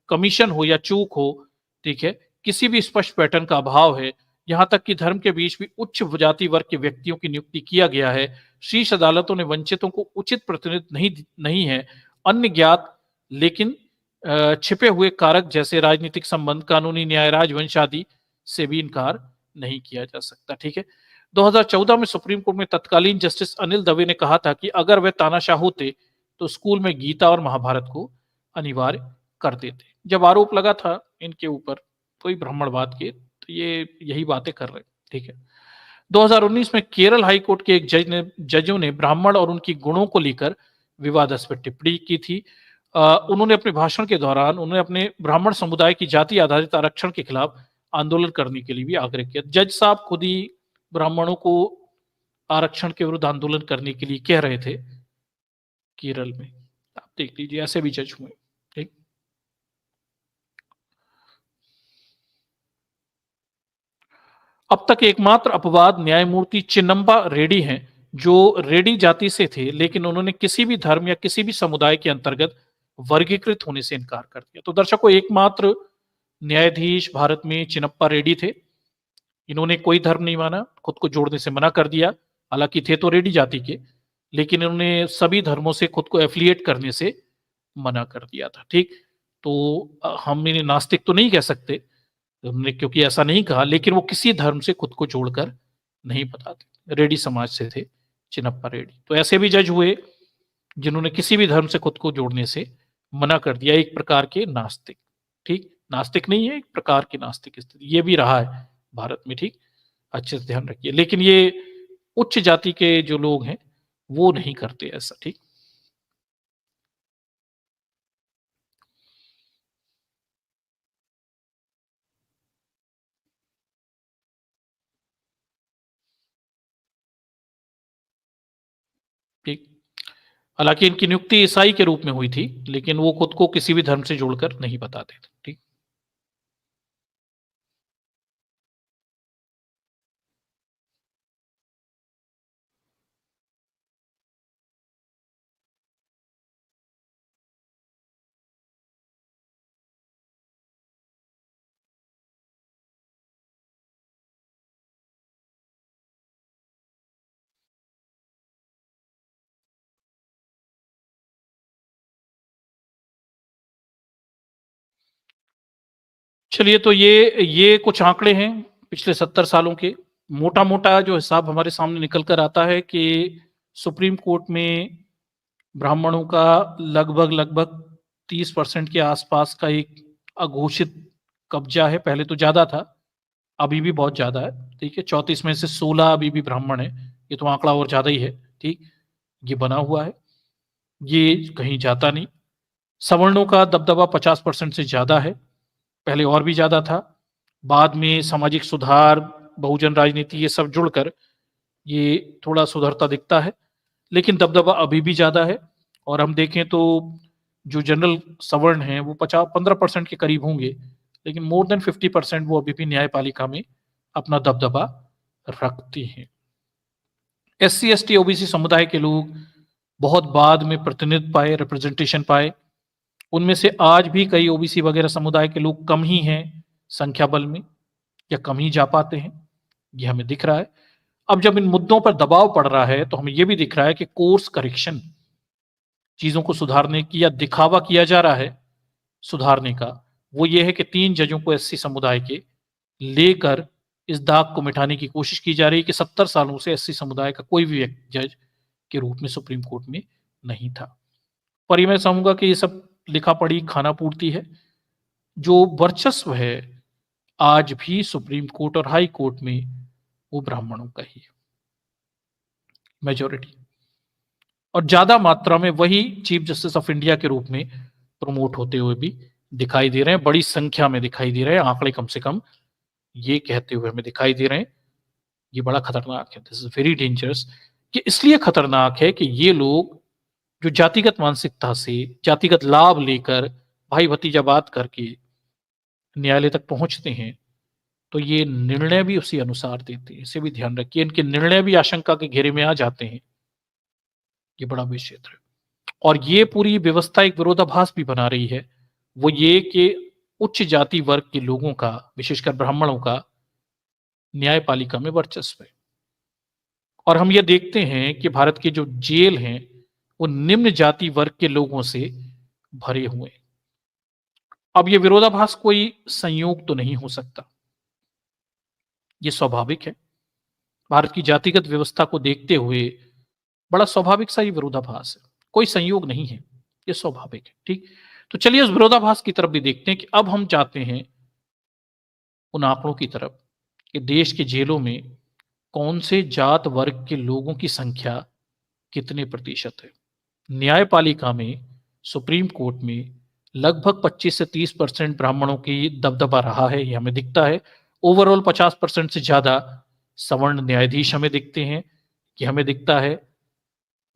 S1: कमीशन हो या चूक हो, ठीक है, किसी भी स्पष्ट पैटर्न का अभाव है। यहां तक कि धर्म के बीच भी उच्च जाति वर्ग के व्यक्तियों की नियुक्ति किया गया है। शीर्ष अदालतों ने वंचितों को उचित प्रतिनिधित्व नहीं है। अन्य ज्ञात लेकिन छिपे हुए कारक जैसे राजनीतिक संबंध, कानूनी न्याय, राजवंश आदि से भी इनकार नहीं किया जा सकता, ठीक है। 2014 में सुप्रीम कोर्ट में तत्कालीन जस्टिस अनिल दवे ने कहा था कि अगर वे तानाशाह होते तो स्कूल में गीता और महाभारत को अनिवार्य कर देते। जब आरोप लगा था इनके ऊपर कोई ब्राह्मणवाद के, तो ये यही बातें कर रहे, ठीक है। 2019 में केरल हाई कोर्ट के एक जजों ने ब्राह्मण और उनकी गुणों को लेकर विवादास्पद टिप्पणी की थी। उन्होंने अपने भाषण के दौरान उन्होंने अपने ब्राह्मण समुदाय की जाति आधारित आरक्षण के खिलाफ आंदोलन करने के लिए भी आग्रह किया। जज साहब खुद ही ब्राह्मणों को आरक्षण के विरुद्ध आंदोलन करने के लिए कह रहे थे केरल में। आप देख लीजिए, ऐसे भी जज हुए, ठीक। अब तक एकमात्र अपवाद न्यायमूर्ति चिन्नम्बा रेड्डी हैं, जो रेड्डी जाति से थे, लेकिन उन्होंने किसी भी धर्म या किसी भी समुदाय के अंतर्गत वर्गीकृत होने से इनकार कर दिया। तो दर्शकों, एकमात्र न्यायाधीश भारत में चिन्नप्पा रेड्डी थे। इन्होंने कोई धर्म नहीं माना, खुद को जोड़ने से मना कर दिया। हालांकि थे तो रेड्डी जाति के, लेकिन इन्होंने सभी धर्मों से खुद को एफिलिएट करने से मना कर दिया था। ठीक, तो हम इन्हें नास्तिक तो नहीं कह सकते हमने, क्योंकि ऐसा नहीं कहा, लेकिन वो किसी धर्म से खुद को जोड़कर नहीं बताते। रेड्डी समाज से थे चिन्नप्पा रेड्डी। तो ऐसे भी जज हुए जिन्होंने किसी भी धर्म से खुद को जोड़ने से मना कर दिया, एक प्रकार के नास्तिक। ठीक, नास्तिक नहीं है, एक प्रकार की नास्तिक स्थिति ये भी रहा है भारत में। ठीक, अच्छे से ध्यान रखिए। लेकिन ये उच्च जाति के जो लोग हैं वो नहीं करते ऐसा। ठीक, ठीक। हालांकि इनकी नियुक्ति ईसाई के रूप में हुई थी, लेकिन वो खुद को किसी भी धर्म से जोड़कर नहीं बताते थे। ठीक, चलिए, तो ये कुछ आंकड़े हैं पिछले 70 सालों के। मोटा-मोटा जो हिसाब हमारे सामने निकल कर आता है कि सुप्रीम कोर्ट में ब्राह्मणों का लगभग 30% के आसपास का एक अघोषित कब्जा है। पहले तो ज़्यादा था, अभी भी बहुत ज़्यादा है। ठीक है, 34 में से 16 अभी भी ब्राह्मण है। ये तो आंकड़ा और ज़्यादा ही है। ठीक, ये बना हुआ है, ये कहीं जाता नहीं। सवर्णों का दबदबा 50% से ज़्यादा है, पहले और भी ज़्यादा था। बाद में सामाजिक सुधार, बहुजन राजनीति, ये सब जुड़कर ये थोड़ा सुधरता दिखता है, लेकिन दबदबा अभी भी ज़्यादा है। और हम देखें तो जो जनरल सवर्ण हैं वो 15% के करीब होंगे, लेकिन मोर देन 50% वो अभी भी न्यायपालिका में अपना दबदबा रखते हैं। एससी एसटी ओबीसी समुदाय के लोग बहुत बाद में प्रतिनिधित्व पाए, रिप्रेजेंटेशन पाए। उनमें से आज भी कई ओबीसी वगैरह समुदाय के लोग कम ही हैं संख्या बल में, या कम ही जा पाते हैं, ये हमें दिख रहा है। अब जब इन मुद्दों पर दबाव पड़ रहा है तो हमें यह भी दिख रहा है कि कोर्स करेक्शन, चीजों को सुधारने की, या दिखावा किया जा रहा है सुधारने का, वो ये है कि 3 जजों को एससी समुदाय के लेकर इस दाग को मिटाने की कोशिश की जा रही है कि 70 सालों से एससी समुदाय का कोई भी व्यक्ति जज के रूप में सुप्रीम कोर्ट में नहीं था। पर ये मैं समझूंगा कि ये सब लिखा पढ़ी खाना पूर्ति है। जो वर्चस्व है आज भी सुप्रीम कोर्ट और हाई कोर्ट में, वो ब्राह्मणों का ही है, मेजोरिटी। और ज्यादा मात्रा में वही चीफ जस्टिस ऑफ इंडिया के रूप में प्रमोट होते हुए भी दिखाई दे रहे हैं, बड़ी संख्या में दिखाई दे रहे हैं। आंकड़े कम से कम ये कहते हुए हमें दिखाई दे रहे हैं। ये बड़ा खतरनाक है, दिस इज वेरी डेंजरस। ये इसलिए खतरनाक है कि ये लोग जो जातिगत मानसिकता से, जातिगत लाभ लेकर, भाई भतीजा बात करके न्यायालय तक पहुंचते हैं, तो ये निर्णय भी उसी अनुसार देते हैं। इसे भी ध्यान रखिए, इनके निर्णय भी आशंका के घेरे में आ जाते हैं। ये बड़ा विषय क्षेत्र है। और ये पूरी व्यवस्था एक विरोधाभास भी बना रही है। वो ये कि उच्च जाति वर्ग के लोगों का, विशेषकर ब्राह्मणों का, न्यायपालिका में वर्चस्व है। और हम ये देखते हैं कि भारत के जो जेल हैं वो निम्न जाति वर्ग के लोगों से भरे हुए हैं। अब ये विरोधाभास कोई संयोग तो नहीं हो सकता, ये स्वाभाविक है। भारत की जातिगत व्यवस्था को देखते हुए बड़ा स्वाभाविक सा ये विरोधाभास है, कोई संयोग नहीं है, ये स्वाभाविक है। ठीक, तो चलिए उस विरोधाभास की तरफ भी देखते हैं कि अब हम जाते हैं उन आंकड़ों की तरफ कि देश के जेलों में कौन से जात वर्ग के लोगों की संख्या कितने प्रतिशत है। न्यायपालिका में, सुप्रीम कोर्ट में लगभग 25 से 30% ब्राह्मणों की दबदबा रहा है, ये हमें दिखता है। ओवरऑल 50% से ज्यादा सवर्ण न्यायाधीश हमें दिखते हैं, कि हमें दिखता है।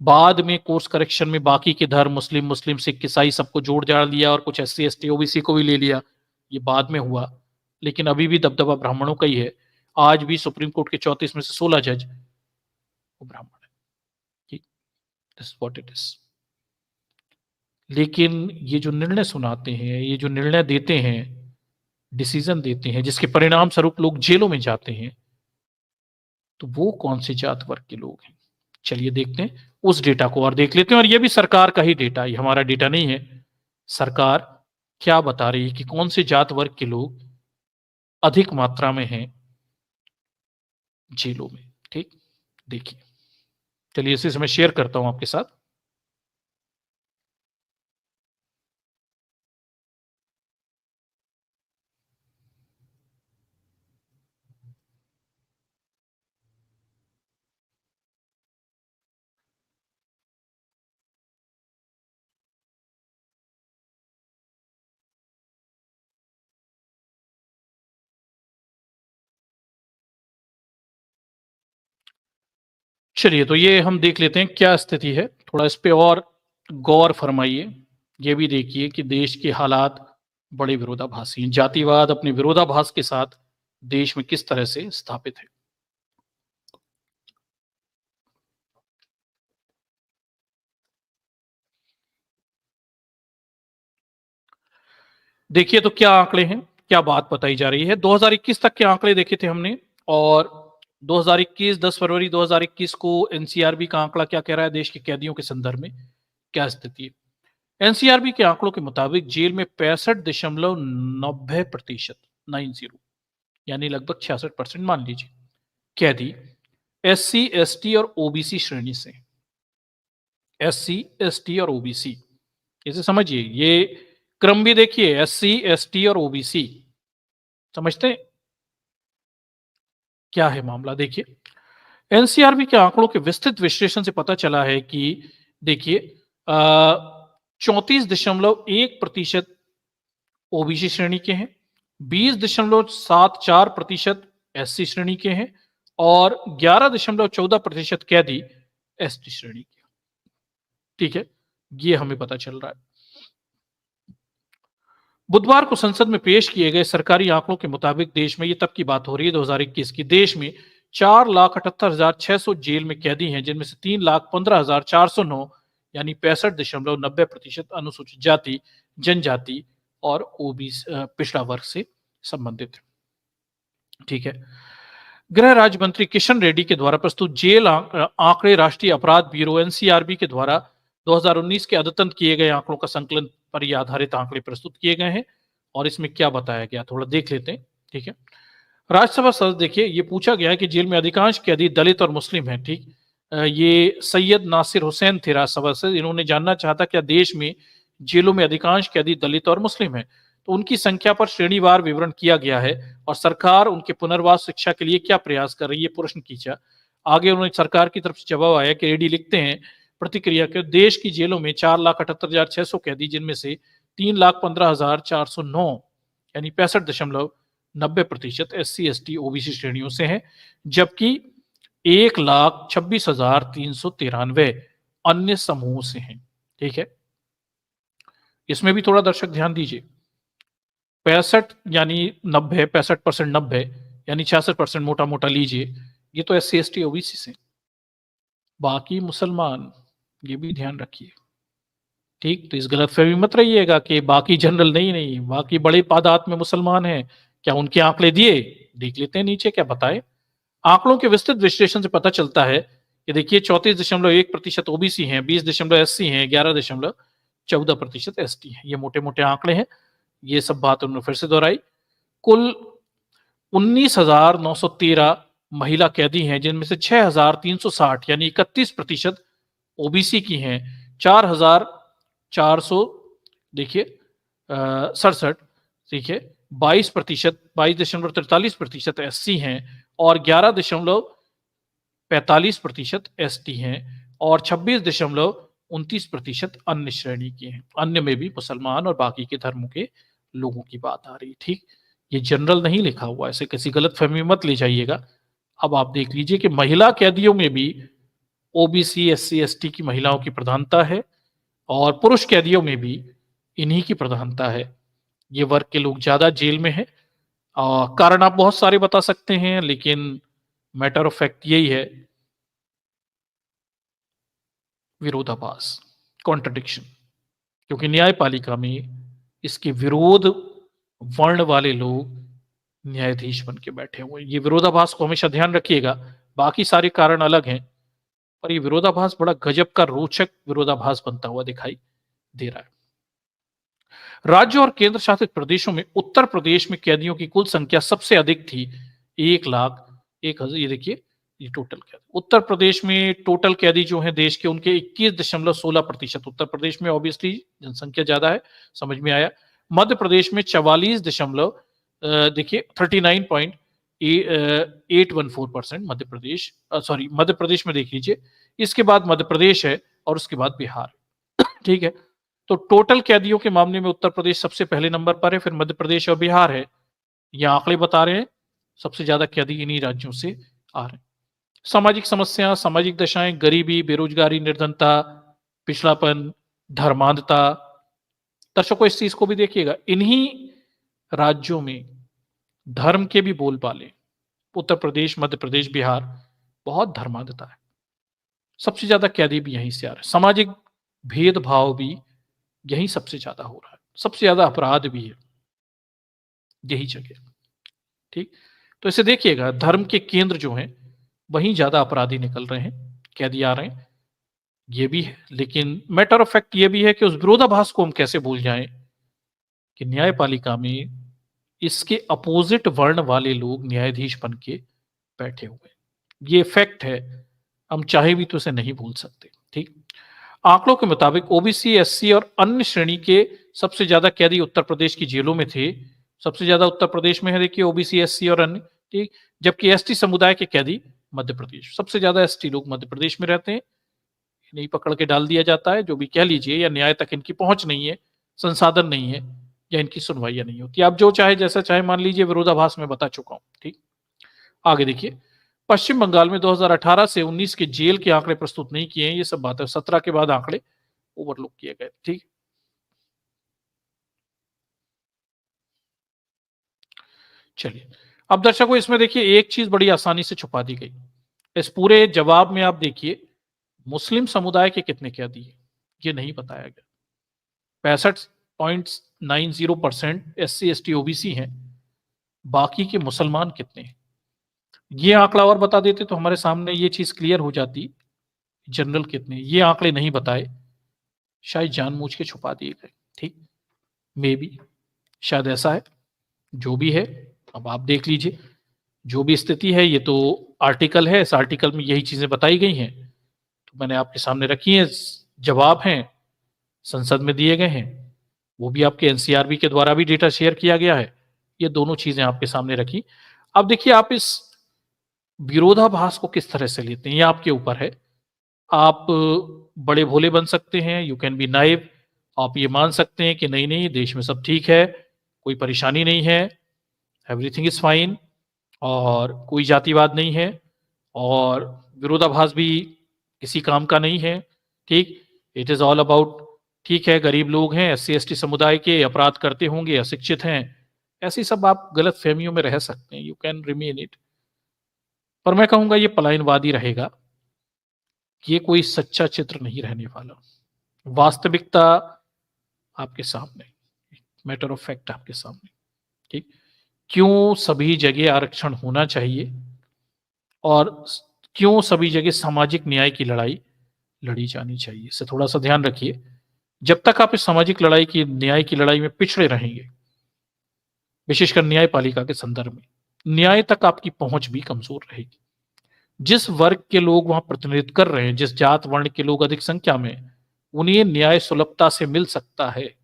S1: बाद में कोर्स करेक्शन में बाकी के धर्म, मुस्लिम, सिख, ईसाई सबको जोड़ जाड़ लिया और कुछ एससी एसटी ओबीसी को भी ले लिया, ये बाद में हुआ। लेकिन अभी भी दबदबा ब्राह्मणों का ही है। आज भी सुप्रीम कोर्ट के 34 में से 16 जज वो ब्राह्मण है। ठीक, दिस व्हाट इट इज। लेकिन ये जो निर्णय सुनाते हैं, ये जो निर्णय देते हैं, डिसीजन देते हैं, जिसके परिणाम स्वरूप लोग जेलों में जाते हैं, तो वो कौन से जात वर्ग के लोग हैं? चलिए देखते हैं उस डेटा को और देख लेते हैं। और ये भी सरकार का ही डेटा, ये हमारा डेटा नहीं है। सरकार क्या बता रही है कि कौन से जात वर्ग के लोग अधिक मात्रा में हैं जेलों में। ठीक, देखिए, चलिए इसे मैं शेयर करता हूं आपके साथ। चलिए, तो ये हम देख लेते हैं क्या स्थिति है, थोड़ा इस पे और गौर फरमाइए। ये भी देखिए कि देश के हालात बड़े विरोधाभासी हैं। जातिवाद अपने विरोधाभास के साथ देश में किस तरह से स्थापित है। देखिए तो क्या आंकड़े हैं, क्या बात बताई जा रही है। 2021 तक के आंकड़े देखे थे हमने, और 2021 10 फरवरी 2021 को एनसीआरबी का आंकड़ा क्या कह रहा है देश के कैदियों के संदर्भ में, क्या स्थिति है। एनसीआरबी के आंकड़ों के मुताबिक जेल में 65.90%, 90, यानी लगभग 66% मान लीजिए, कैदी एससी एसटी और ओबीसी श्रेणी से। एससी एसटी और ओबीसी, इसे समझिए, ये क्रम भी देखिए, एससी एसटी और ओबीसी, समझते हैं क्या है मामला। देखिए, एनसीआरबी के आंकड़ों के विस्तृत विश्लेषण से पता चला है कि देखिए 34.1% ओबीसी श्रेणी के हैं, 20.74% एससी श्रेणी के हैं, और 11.14% कैदी एसटी श्रेणी के। ठीक है, ये हमें पता चल रहा है। बुधवार को संसद में पेश किए गए सरकारी आंकड़ों के मुताबिक देश में, ये तब की बात हो रही है 2021 की, देश में 4,78,600 जेल में कैदी हैं, जिनमें से 3,15,409 यानी 65.90% अनुसूचित जाति, जनजाति और ओबीसी पिछड़ा वर्ग से संबंधित है। ठीक है, गृह राज्य मंत्री किशन रेड्डी के द्वारा प्रस्तुत जेल आंकड़े राष्ट्रीय अपराध ब्यूरो एनसीआरबी के द्वारा 2019 के अद्यतन किए गए आंकड़ों का संकलन पर ये आधारित आंकड़े प्रस्तुत किए गए हैं। और इसमें क्या बताया गया थोड़ा देख लेते हैं। ठीक है, राज्यसभा सदस्य, देखिए ये पूछा गया है कि जेल में अधिकांश कैदी दलित और मुस्लिम हैं। ठीक, ये सैयद नासिर हुसैन थे राज्यसभा सदस्य, इन्होंने जानना चाहा था क्या देश में जेलों में अधिकांश कैदी दलित और मुस्लिम हैं, तो उनकी संख्या पर श्रेणीवार विवरण किया गया है और सरकार उनके पुनर्वास शिक्षा के लिए क्या प्रयास कर रही है, प्रश्न खींचा। आगे उन्होंने सरकार की तरफ से जवाब आया कि रेड्डी लिखते हैं प्रतिक्रिया के, देश की जेलों में 4,78,600 कैदी, जिनमें से 3,15,409 यानी 65.90% एससी एसटी ओबीसी श्रेणियों से हैं, जबकि 1,26,393 अन्य समूह से हैं। ठीक है, इसमें भी थोड़ा दर्शक ध्यान दीजिए, 65 यानी 90, 65% 90 यानी 66% मोटा मोटा लीजिए, ये तो एससी एसटी ओबीसी से। बाकी मुसलमान, ये भी ध्यान रखिए। ठीक, तो इस गलतफहमी मत रहिएगा कि बाकी जनरल नहीं, नहीं, बाकी बड़े तादाद में मुसलमान हैं। क्या उनके आंकड़े दिए, देख लेते हैं नीचे क्या बताए। आंकड़ों के विस्तृत विश्लेषण से पता चलता है कि देखिए 34.1% ओबीसी हैं, 20.80 हैं, 11.14% एसटी हैं। ये मोटे मोटे आंकड़े हैं, ये सब बात उन्होंने फिर से दोहराई। कुल 19,913 महिला कैदी हैं, जिनमें से 6,360 यानी 31% ओबीसी की हैं, 4,400 देखिए 67, देखिए 22%, 22.43% एससी हैं, और 11.45% एसटी हैं, और 26.29% अन्य श्रेणी के हैं। अन्य में भी मुसलमान और बाकी के धर्मों के लोगों की बात आ रही है। ठीक, ये जनरल नहीं लिखा हुआ, ऐसे किसी गलत फहमी मत ले जाइएगा। अब आप देख लीजिए कि महिला कैदियों में भी ओबीसी एससी एसटी की महिलाओं की प्रधानता है, और पुरुष कैदियों में भी इन्हीं की प्रधानता है। ये वर्ग के लोग ज्यादा जेल में हैं। कारण आप बहुत सारे बता सकते हैं, लेकिन मैटर ऑफ फैक्ट यही है, विरोधाभास, कॉन्ट्रडिक्शन, क्योंकि न्यायपालिका में इसके विरोध वर्ण वाले लोग न्यायाधीश बन के बैठे हुए हैं। ये विरोधाभास को हमेशा ध्यान रखिएगा, बाकी सारे कारण अलग हैं, पर ये विरोधाभास बड़ा गजब का रोचक विरोधाभास बनता हुआ दिखाई दे रहा है। राज्यों और केंद्र शासित प्रदेशों में उत्तर प्रदेश में कैदियों की कुल संख्या सबसे अधिक थी, 1,01,000। ये देखिए, ये टोटल कैदी उत्तर प्रदेश में, टोटल कैदी जो हैं देश के, उनके 21.16%। उत्तर प्रदेश में ऑब्वियसली जनसंख्या ज्यादा है, समझ में आया। मध्य प्रदेश में 44 दशमलव देखिए 39.814% मध्य प्रदेश, सॉरी मध्य प्रदेश में देख लीजिए, इसके बाद मध्य प्रदेश है और उसके बाद बिहार। ठीक है, तो टोटल कैदियों के मामले में उत्तर प्रदेश सबसे पहले नंबर पर है, फिर मध्य प्रदेश और बिहार है। ये आंकड़े बता रहे हैं सबसे ज्यादा कैदी इन्हीं राज्यों से आ रहे हैं। सामाजिक समस्या, सामाजिक दशाएं, गरीबी, बेरोजगारी, निर्धनता, पिछड़ापन, धर्मांधता। दर्शकों इस चीज को भी देखिएगा, इन्हीं राज्यों में धर्म के भी बोलबाले, उत्तर प्रदेश, मध्य प्रदेश, बिहार, बहुत धर्मांधता है। सबसे ज्यादा कैदी भी यहीं से आ रहे हैं। सामाजिक भेदभाव भी यही सबसे ज्यादा हो रहा है, सबसे ज्यादा अपराध भी है यही जगह। ठीक, तो इसे देखिएगा, धर्म के केंद्र जो हैं वहीं ज्यादा अपराधी निकल रहे हैं, कैदी आ रहे हैं, ये भी है। लेकिन मैटर ऑफ फैक्ट ये भी है कि उस विरोधाभास को हम कैसे भूल जाएं कि न्यायपालिका में इसके अपोजिट वर्ण वाले लोग न्यायाधीश बन के बैठे हुए, ये फैक्ट है, हम चाहे भी तो इसे नहीं भूल सकते। ठीक, आंकड़ों के मुताबिक ओबीसी, एससी और अन्य श्रेणी के सबसे ज्यादा कैदी उत्तर प्रदेश की जेलों में थे। सबसे ज्यादा उत्तर प्रदेश में है, देखिए, ओबीसी, एससी और अन्य। ठीक, जबकि एसटी समुदाय के कैदी मध्य प्रदेश, सबसे ज्यादा एसटी लोग मध्य प्रदेश में रहते हैं। नहीं पकड़ के डाल दिया जाता है, जो भी कह लीजिए, या न्याय तक इनकी पहुंच नहीं है, संसाधन नहीं है, या इनकी सुनवाई नहीं होती। आप जो चाहे जैसा चाहे मान लीजिए, विरोधाभास में बता चुका हूं। ठीक, आगे देखिए, पश्चिम बंगाल में 2018 से 19 के जेल के आंकड़े प्रस्तुत नहीं किए हैं, ये सब बात है, 17 के बाद आंकड़े ओवरलुक किए गए। ठीक, चलिए, अब दर्शकों इसमें देखिए एक चीज बड़ी आसानी से छुपा दी गई। इस पूरे जवाब में आप देखिए, मुस्लिम समुदाय के कितने कैदी हैं ये नहीं बताया गया। 65.90% एससी, एसटी, ओबीसी हैं, बाकी के मुसलमान कितने हैं ये आंकड़ा और बता देते तो हमारे सामने ये चीज क्लियर हो जाती। जनरल कितने, ये आंकड़े नहीं बताए, शायद जानबूझ के छुपा दिए गए। ठीक, मे बी, शायद ऐसा है, जो भी है। अब आप देख लीजिए, जो भी स्थिति है, ये तो आर्टिकल है, इस आर्टिकल में यही चीजें बताई गई हैं, तो मैंने आपके सामने रखी हैं। जवाब हैं, संसद में दिए गए हैं, वो भी आपके एनसीआरबी के द्वारा भी डेटा शेयर किया गया है। ये दोनों चीजें आपके सामने रखी। अब देखिए, आप इस विरोधाभास को किस तरह से लेते हैं, ये आपके ऊपर है। आप बड़े भोले बन सकते हैं, यू कैन बी नाइव। आप ये मान सकते हैं कि नहीं नहीं, देश में सब ठीक है, कोई परेशानी नहीं है, एवरीथिंग इज फाइन, और कोई जातिवाद नहीं है, और विरोधाभास भी किसी काम का नहीं है। ठीक, इट इज ऑल अबाउट, ठीक है, गरीब लोग हैं, एससी एसटी समुदाय के, अपराध करते होंगे, अशिक्षित हैं, ऐसी सब आप गलत फहमियों में रह सकते हैं, यू कैन रिमेन इट। पर मैं कहूंगा ये पलायनवादी रहेगा, ये कोई सच्चा चित्र नहीं रहने वाला। वास्तविकता आपके सामने, मैटर ऑफ फैक्ट आपके सामने। ठीक, क्यों सभी जगह आरक्षण होना चाहिए, और क्यों सभी जगह सामाजिक न्याय की लड़ाई लड़ी जानी चाहिए, इसे थोड़ा सा ध्यान रखिए। जब तक आप इस सामाजिक लड़ाई की, न्याय की लड़ाई में पिछड़े रहेंगे, विशेषकर न्यायपालिका के संदर्भ में, न्याय तक आपकी पहुंच भी कमजोर रहेगी। जिस वर्ग के लोग वहां प्रतिनिधित्व कर रहे हैं, जिस जात वर्ण के लोग अधिक संख्या में, उन्हें न्याय सुलभता से मिल सकता है,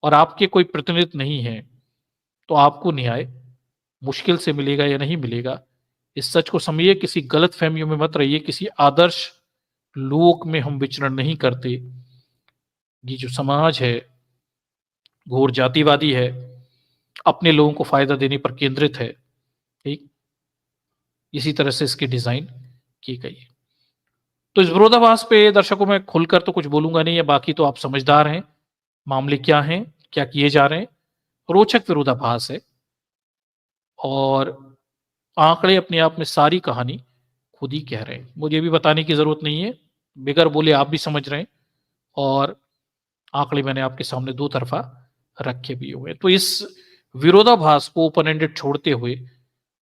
S1: और आपके कोई प्रतिनिधित्व नहीं है, तो आपको न्याय मुश्किल से मिलेगा या नहीं मिलेगा, इस सच को समझिए। किसी गलत फहमियों में मत रहिए, किसी आदर्श लोक में हम विचरण नहीं करते। ये जो समाज है घोर जातिवादी है, अपने लोगों को फायदा देने पर केंद्रित है। ठीक, इसी तरह से इसकी डिजाइन की गई है। तो इस विरोधाभास पे दर्शकों में खुलकर तो कुछ बोलूंगा नहीं है, बाकी तो आप समझदार हैं, मामले क्या हैं, क्या किए जा रहे हैं। रोचक विरोधाभास है, और आंकड़े अपने आप में सारी कहानी खुद ही कह रहे हैं, मुझे भी बताने की जरूरत नहीं है, बिगर बोले आप भी समझ रहे हैं। और आंकड़े मैंने आपके सामने दो तरफा रखे भी हुए हैं। तो इस विरोधाभास को ओपन एंडेड छोड़ते हुए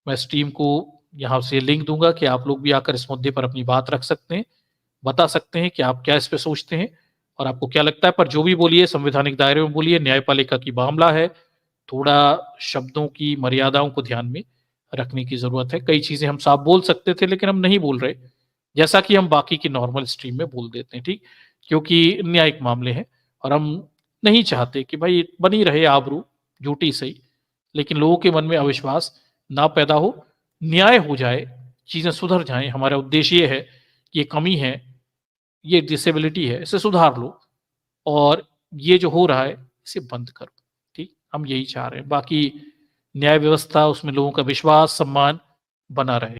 S1: मैं स्ट्रीम को यहाँ से लिंक दूंगा कि आप लोग भी आकर इस मुद्दे पर अपनी बात रख सकते हैं, बता सकते हैं कि आप क्या इस पे सोचते हैं और आपको क्या लगता है। पर जो भी बोलिए संवैधानिक दायरे में बोलिए, न्यायपालिका की मामला है, थोड़ा शब्दों की मर्यादाओं को ध्यान में रखने की ज़रूरत है। कई चीज़ें हम साफ बोल सकते थे लेकिन हम नहीं बोल रहे, जैसा कि हम बाकी की नॉर्मल स्ट्रीम में बोल देते हैं, ठीक? क्योंकि न्यायिक मामले हैं और हम नहीं चाहते कि भाई बनी रहे आबरू, झूठी सही, लेकिन लोगों के मन में अविश्वास ना पैदा हो, न्याय हो जाए, चीज़ें सुधर जाएँ। हमारा उद्देश्य ये है कि ये कमी है, ये डिसेबिलिटी है, इसे सुधार लो और ये जो हो रहा है, इसे बंद करो, ठीक? हम यही चाह रहे हैं। बाकी न्याय व्यवस्था, उसमें लोगों का विश्वास, सम्मान बना रहे।